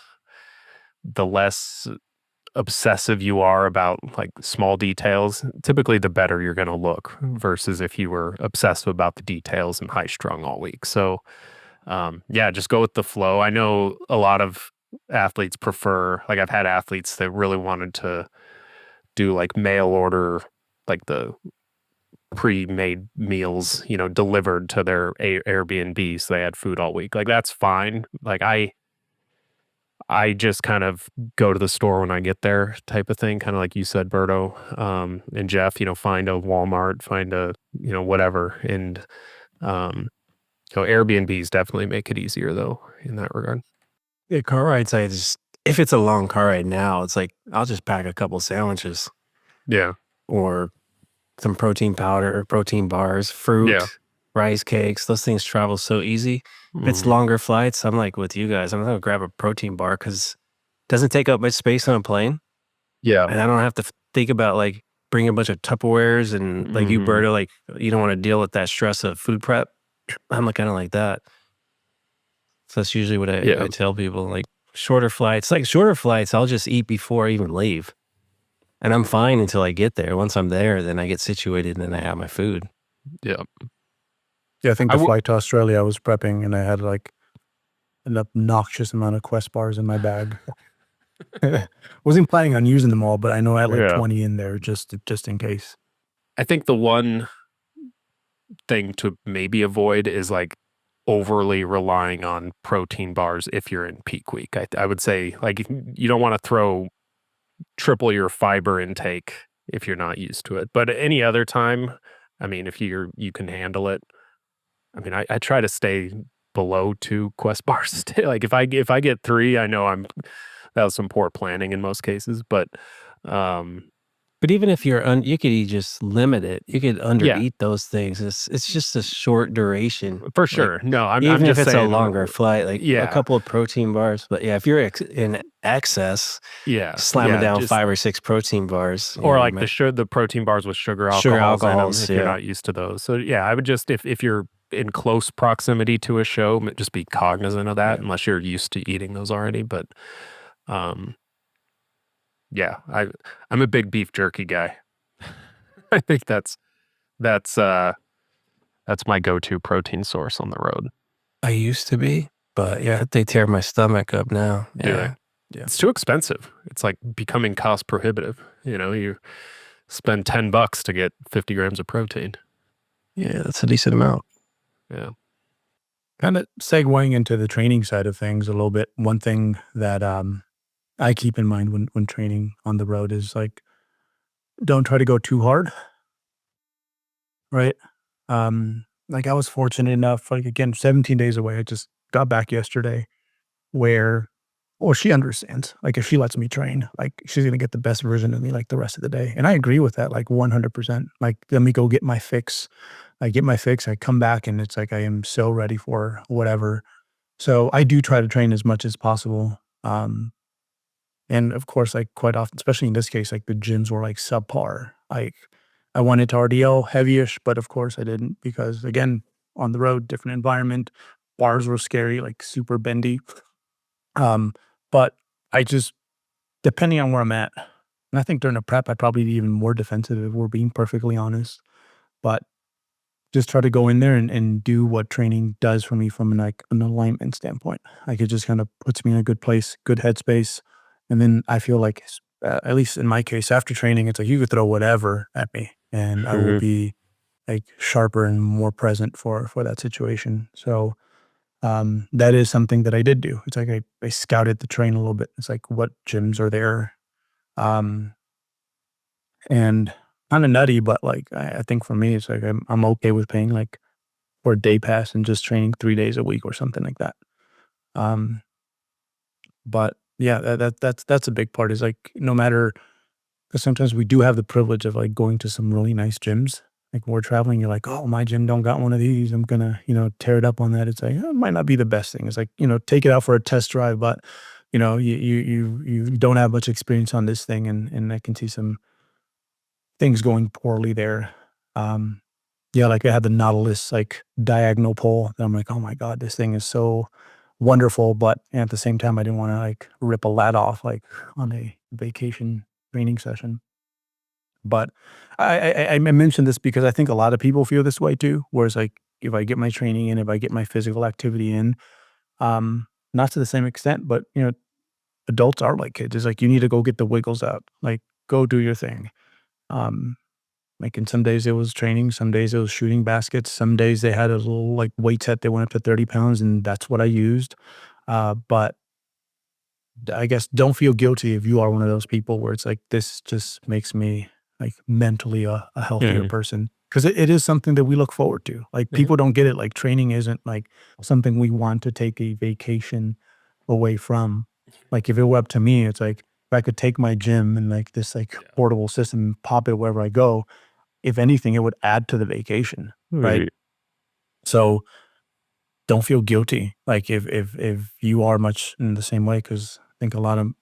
obsessive you are about like small details, typically the better you're going to look versus if you were obsessive about the details and high strung all week. So yeah, just go with the flow. I know a lot of athletes prefer, like I've had athletes that really wanted to do like mail order, like the pre-made meals, delivered to their Airbnb, so they had food all week. Like that's fine. Like I just kind of go to the store when I get there type of thing, kind of like you said, Berto, and Jeff, find a Walmart, find a, whatever. And, Airbnbs definitely make it easier though, in that regard. Yeah, car rides, if it's a long car ride now, it's like, I'll just pack a couple sandwiches Yeah. or some protein powder, protein bars, fruit, Yeah. rice cakes. Those things travel so easy. If it's longer flights, I'm like with you guys, I'm going to grab a protein bar because it doesn't take up much space on a plane. Yeah. And I don't have to think about like bringing a bunch of Tupperwares and like you, Berto, like you don't want to deal with that stress of food prep. I'm kind of like that. So that's usually what I tell people, like shorter flights, I'll just eat before I even leave. And I'm fine until I get there. Once I'm there, then I get situated and then I have my food. Yeah. Yeah, I think the flight to Australia, I was prepping and I had like an obnoxious amount of Quest bars in my bag. Wasn't planning on using them all, but I know I had like 20 in there just in case. I think the one thing to maybe avoid is like overly relying on protein bars if you're in peak week. I would say like you don't want to throw triple your fiber intake if you're not used to it. But any other time, I mean, if you can handle it. I mean, I try to stay below 2 Quest bars. Like if I get 3, I know that was some poor planning in most cases, but even if you could just limit it. You could undereat those things. It's just a short duration. For sure. Like, no, I'm even just if it's saying, a longer flight, like a couple of protein bars. But yeah, if you're in excess, slam down 5 or 6 protein bars. Or like the protein bars with sugar alcohols if you're not used to those. So yeah, I would just, if you're in close proximity to a show, just be cognizant of that unless you're used to eating those already. But yeah, I'm a big beef jerky guy. I think that's my go-to protein source on the road. I used to be, but yeah, they tear my stomach up now. Yeah. It's too expensive. It's like becoming cost prohibitive. You spend $10 to get 50 grams of protein. Yeah, that's a decent amount. Yeah. Kind of segueing into the training side of things a little bit. One thing that I keep in mind when training on the road is like, don't try to go too hard. Right. Like I was fortunate enough, like again, 17 days away. I just got back yesterday where, she understands. Like if she lets me train, like she's going to get the best version of me like the rest of the day. And I agree with that, like 100%. Like let me go get my fix. I get my fix. I come back and it's like, I am so ready for whatever. So I do try to train as much as possible. And of course, like quite often, especially in this case, like the gyms were like subpar. Like I wanted to RDL heavyish, but of course I didn't because again, on the road, different environment, bars were scary, like super bendy. But I just, depending on where I'm at, and I think during a prep, I'd probably be even more defensive if we're being perfectly honest, but just try to go in there and do what training does for me from an alignment standpoint. Like it just kind of puts me in a good place, good headspace. And then I feel like, at least in my case, after training, it's like you could throw whatever at me and I will be like sharper and more present for that situation. So that is something that I did do. It's like I scouted the train a little bit. It's like what gyms are there. And kind of nutty, but like I think for me, it's like I'm okay with paying like for a day pass and just training 3 days a week or something like that. But yeah, that's a big part is like no matter, because sometimes we do have the privilege of like going to some really nice gyms. Like when we're traveling, you're like, oh, my gym don't got one of these. I'm gonna, tear it up on that. It's like, it might not be the best thing. It's like, take it out for a test drive, but you don't have much experience on this thing, and I can see some things going poorly there. Yeah, like I had the Nautilus like diagonal pull. And I'm like, oh my God, this thing is so wonderful. But at the same time, I didn't want to like rip a lat off like on a vacation training session. But I mentioned this because I think a lot of people feel this way too, where it's like, if I get my training in, if I get my physical activity in, not to the same extent, but adults are like kids. It's like, you need to go get the wiggles out, like go do your thing. Like, and some days it was training, some days it was shooting baskets, some days they had a little like weight set, they went up to 30 pounds, and that's what I used. But I guess don't feel guilty if you are one of those people where it's like, this just makes me like mentally a healthier person. Because it is something that we look forward to. Like, people don't get it. Like, training isn't like something we want to take a vacation away from. Like, if it were up to me, it's like, if I could take my gym and like this like portable system, pop it wherever I go, if anything, it would add to the vacation. Right. So don't feel guilty. Like, if you are much in the same way, because I think a lot of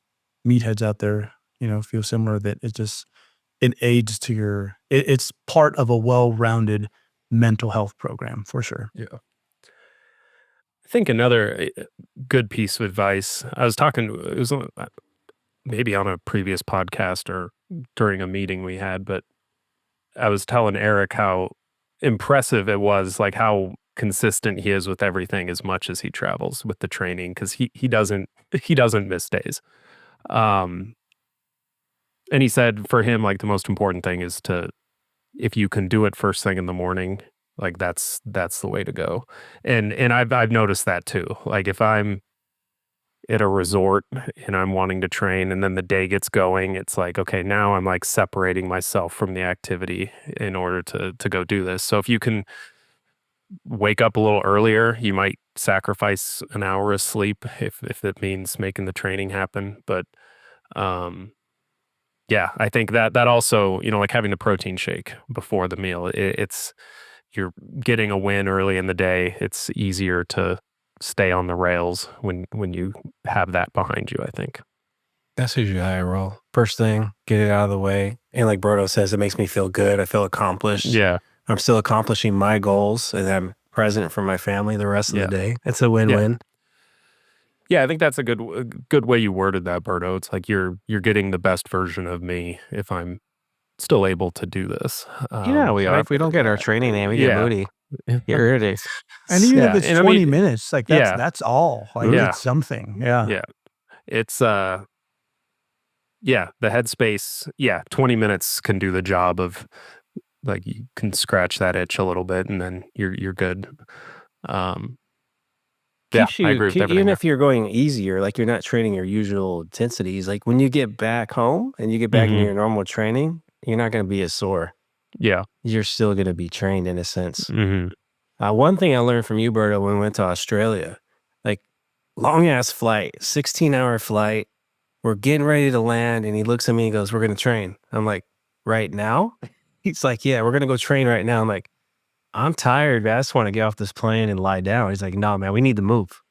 meatheads out there, feel similar, that it aids to your, it's part of a well-rounded mental health program for sure. Yeah. I think another good piece of advice, I was talking, it was maybe on a previous podcast or during a meeting we had, but I was telling Eric how impressive it was, like how consistent he is with everything as much as he travels with the training, because he doesn't miss days. And he said for him, like, the most important thing is if you can do it first thing in the morning, like that's the way to go. And I've noticed that too. Like, if I'm at a resort and I'm wanting to train and then the day gets going, it's like, okay, now I'm like separating myself from the activity in order to go do this. So if you can wake up a little earlier, you might sacrifice an hour of sleep if it means making the training happen. But yeah, I think that also, like having the protein shake before the meal, it's you're getting a win early in the day. It's easier to stay on the rails when you have that behind you, I think. That's usually how I roll. First thing, get it out of the way. And like Berto says, it makes me feel good. I feel accomplished. Yeah. I'm still accomplishing my goals, and I'm present for my family the rest of the day. It's a win-win. Yeah, I think that's a good way you worded that, Berto. It's like you're getting the best version of me if I'm still able to do this. We are. If we don't get our training in, we get booty. Get rid of it. And even if it's 20 minutes, like that's all. Like, it's something. Yeah. Yeah. It's the headspace. Yeah, 20 minutes can do the job of, like, you can scratch that itch a little bit and then you're good. I agree with everything. Even if you're going easier, like you're not training your usual intensities, like when you get back home and you get back into your normal training, you're not going to be as sore. Yeah. You're still going to be trained in a sense. One thing I learned from you, Berto, when we went to Australia, like, long ass flight, 16-hour flight. We're getting ready to land, and he looks at me and goes, "We're going to train." I'm like, "Right now?" He's like, "Yeah, we're going to go train right now." I'm like, "I'm tired, man. I just want to get off this plane and lie down." He's like, "No, man, we need to move."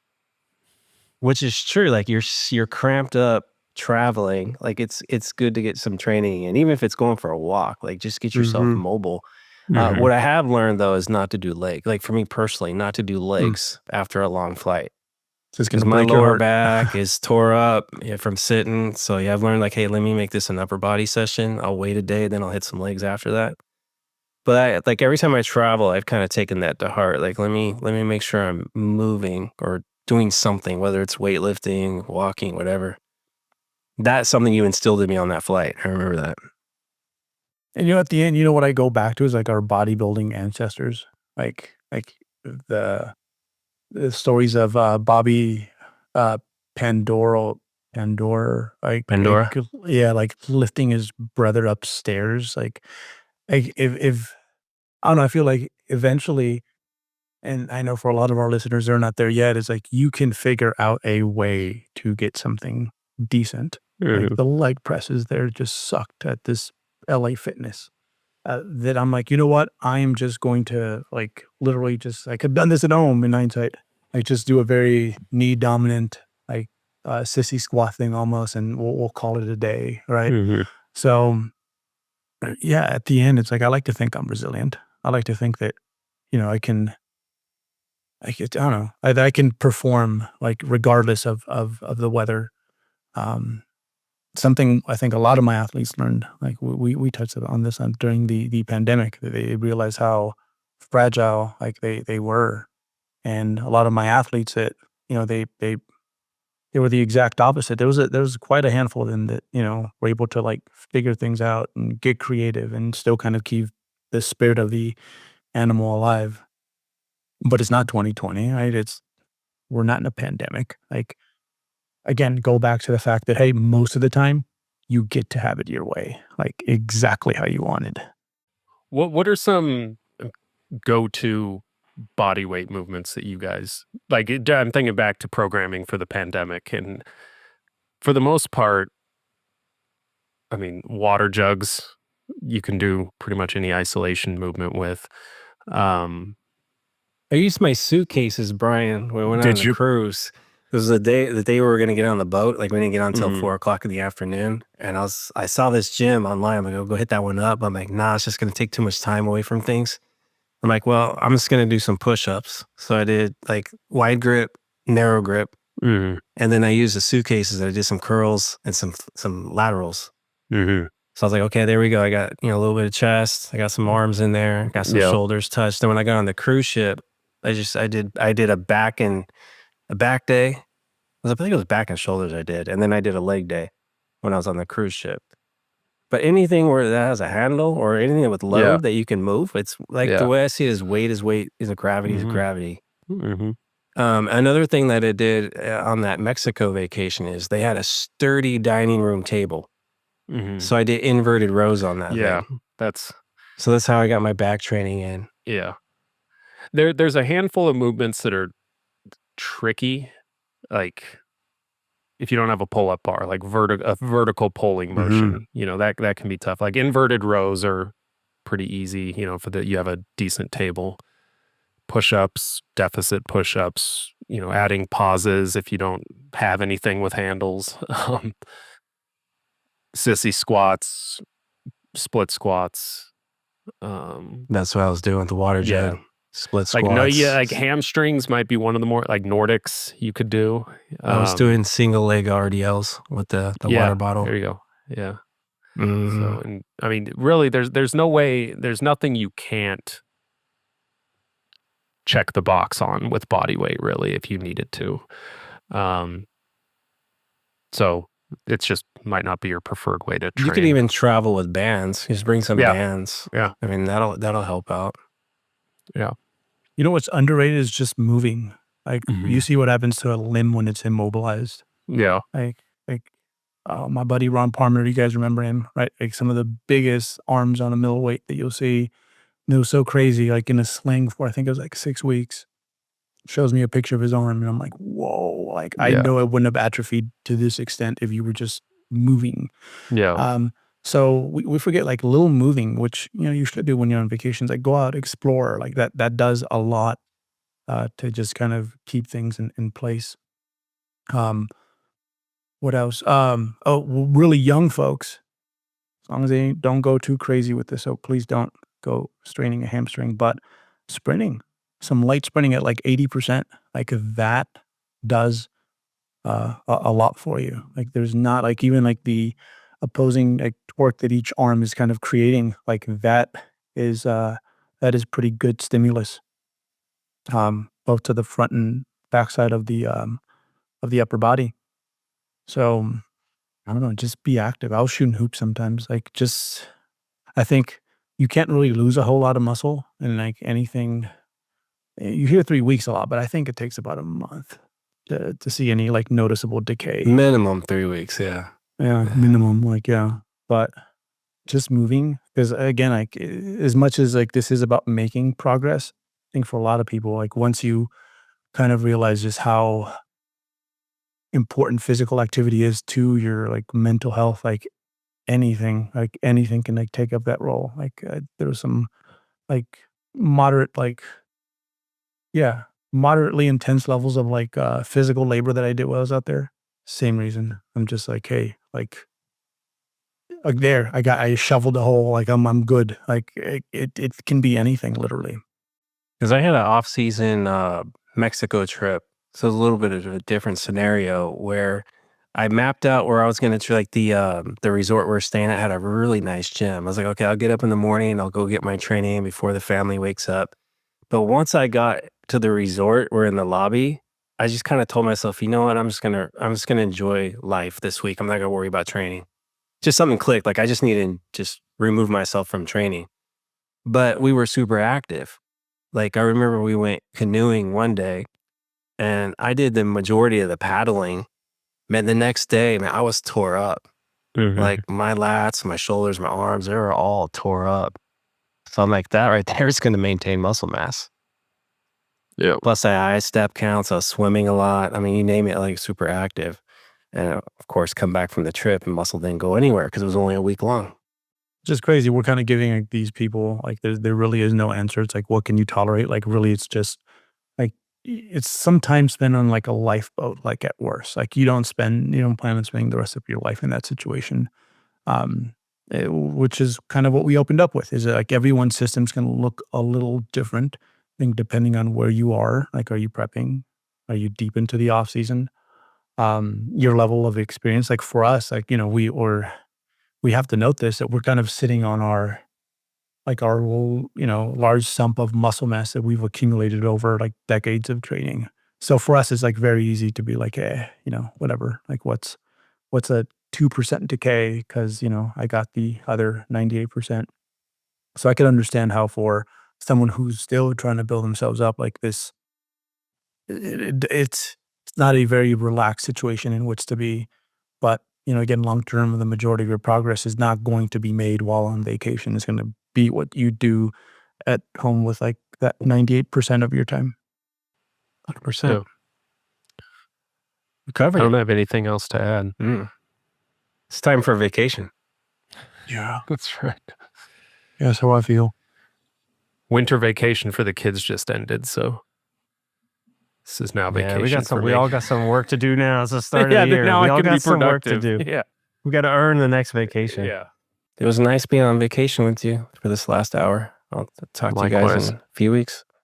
Which is true. Like, you're cramped up traveling. Like, it's good to get some training, and even if it's going for a walk, like, just get yourself mobile. What I have learned though is not to do legs. Like, for me personally, not to do legs after a long flight. Because my lower back is tore up from sitting. So yeah, I've learned, like, hey, let me make this an upper body session. I'll wait a day, then I'll hit some legs after that. But like, every time I travel, I've kind of taken that to heart. Like, let me make sure I'm moving or doing something, whether it's weightlifting, walking, whatever. That's something you instilled in me on that flight. I remember that. And at the end, what I go back to is like our bodybuilding ancestors, like the stories of Bobby Pandora, like lifting his brother upstairs. Like if I don't know, I feel like eventually, and I know for a lot of our listeners, they're not there yet, it's like you can figure out a way to get something decent. Like the leg presses, they're just sucked at this LA Fitness. That I'm like, you know what? I am just going to, like, literally just, I could have done this at home in hindsight. Like, just do a very knee dominant, like, sissy squat thing almost, and we'll call it a day, right? So, yeah, at the end, it's like, I like to think I'm resilient. I like to think that, I don't know, I can perform, like, regardless of the weather. something I think a lot of my athletes learned, like we touched on this during the pandemic, that they realized how fragile like they were. And a lot of my athletes that, they were the exact opposite. There was quite a handful of them that, were able to like figure things out and get creative and still kind of keep the spirit of the animal alive. But it's not 2020, right? We're not in a pandemic. Like, again, go back to the fact that, hey, most of the time you get to have it your way, like exactly how you wanted. What are some go-to body weight movements that you guys like? I'm thinking back to programming for the pandemic, and for the most part, I mean, water jugs you can do pretty much any isolation movement with. Um, I used my suitcases, Brian, when we went on Did the you? cruise. It was the day we were going to get on the boat. Like we didn't get on until Mhm. 4 o'clock in the afternoon. And I saw this gym online. I'm like, go hit that one up. I'm like, nah, it's just going to take too much time away from things. I'm like, well, I'm just going to do some push-ups. So I did like wide grip, narrow grip. Mhm. And then I used the suitcases. I did some curls and some laterals. Mhm. So I was like, okay, there we go. I got, a little bit of chest. I got some arms in there. Got some Yeah. shoulders touched. Then when I got on the cruise ship, I did a back day. I think it was back and shoulders I did. And then I did a leg day when I was on the cruise ship. But anything where that has a handle or anything with load that you can move, it's like the Yeah. way I see it is weight, is a gravity is Mhm. gravity. Mhm. Another thing that I did on that Mexico vacation is they had a sturdy dining room table. Mhm. So I did inverted rows on that Yeah, thing. that's So that's how I got my back training in. yeah. There's a handful of movements that are tricky, like if you don't have a pull-up bar, like a vertical pulling motion, that can be tough. Like inverted rows are pretty easy, you have a decent table. Push-ups, deficit push-ups, adding pauses if you don't have anything with handles. Sissy squats, split squats. That's what I was doing with the water Yeah. jug, split Like squats. like hamstrings might be one of the more like Nordics you could do. I was doing single leg RDLs with the water bottle. There you go. Yeah. Mhm. So, and I mean, really, there's no way, there's nothing you can't check the box on with body weight, really, if you needed to. So it's just might not be your preferred way to train. You could even travel with bands. Just bring some bands. Yeah. I mean, that'll help out. Yeah. You know what's underrated is just moving. Like you see what happens to a limb when it's immobilized. Yeah. Like my buddy Ron Palmer, you guys remember him, right? Like some of the biggest arms on a middleweight that you'll see. And it was so crazy, like in a sling for I think it was like 6 weeks. Shows me a picture of his arm, and I'm like, whoa! Like I know it wouldn't have atrophied to this extent if you were just moving. Yeah. So we forget like little moving, which you should do when you're on vacations. Like go out, explore, like that does a lot to just kind of keep things in place. What else? Really young folks, as long as they don't go too crazy with this. So please don't go straining a hamstring, but sprinting, some light sprinting at like 80%, like that does a lot for you. Like there's not like even like the opposing like torque that each arm is kind of creating, like is pretty good stimulus, both to the front and backside of the upper body. So I don't know, just be active. I'll shoot hoops sometimes. Like just I think you can't really lose a whole lot of muscle in like anything. You hear 3 weeks a lot, but I think it takes about a month to see any like noticeable decay. Minimum 3 weeks, yeah. Yeah, minimum, like, yeah. But just moving, because again, like as much as like this is about making progress, I think for a lot of people, like once you kind of realize just how important physical activity is to your like mental health, like anything can like take up that role. Like there was some like moderate, like, yeah, moderately intense levels of like physical labor that I did while I was out there. Same reason. I'm just like, hey, like there, I shoveled a hole. Like I'm good. Like it can be anything, literally. Because I had an off-season Mexico trip. So it's a little bit of a different scenario where I mapped out where I was going to, like the resort we're staying at had a really nice gym. I was like, okay, I'll get up in the morning. I'll go get my training before the family wakes up. But once I got to the resort, we're in the lobby. I just kind of told myself, you know what? I'm just gonna enjoy life this week. I'm not gonna worry about training. Just something clicked. Like I just need to just remove myself from training. But we were super active. Like I remember we went canoeing one day, and I did the majority of the paddling. Man, the next day, man, I was tore up. Like my lats, my shoulders, my arms, they were all tore up. So I'm like, that right there is going to maintain muscle mass. Yeah. Plus I step counts. I was swimming a lot. I mean, you name it, like super active. And of course, come back from the trip and muscle didn't go anywhere because it was only a week long. Just crazy. We're kind of giving like, these people, like there really is no answer. It's like, what can you tolerate? Like really, it's just like, it's sometimes spent on like a lifeboat, like at worst. Like you don't plan on spending the rest of your life in that situation. Which is kind of what we opened up with, is that like everyone's system's going to look a little different. I think depending on where you are, like, are you prepping? Are you deep into the off season? Your level of experience, like for us, like, we have to note this, that we're kind of sitting on our large sump of muscle mass that we've accumulated over like decades of training. So for us, it's like very easy to be like, whatever, like what's a 2% decay because, I got the other 98%. So I can understand how for someone who's still trying to build themselves up like this, it's not a very relaxed situation in which to be. But, again, long term, the majority of your progress is not going to be made while on vacation. It's going to be what you do at home with like that 98% of your time. 100%. Yeah. We covered I don't it. have anything else to add. It's time for a vacation. Yeah. That's right. Yeah, that's how I feel. Winter vacation for the kids just ended, so this is now vacation. We all got some work to do now. It's the start of the year. Now We I all can got be some work to productive. do. Yeah. We got to earn the next vacation. Yeah. It was nice being on vacation with you for this last hour. I'll talk to you guys Likewise. in a few weeks.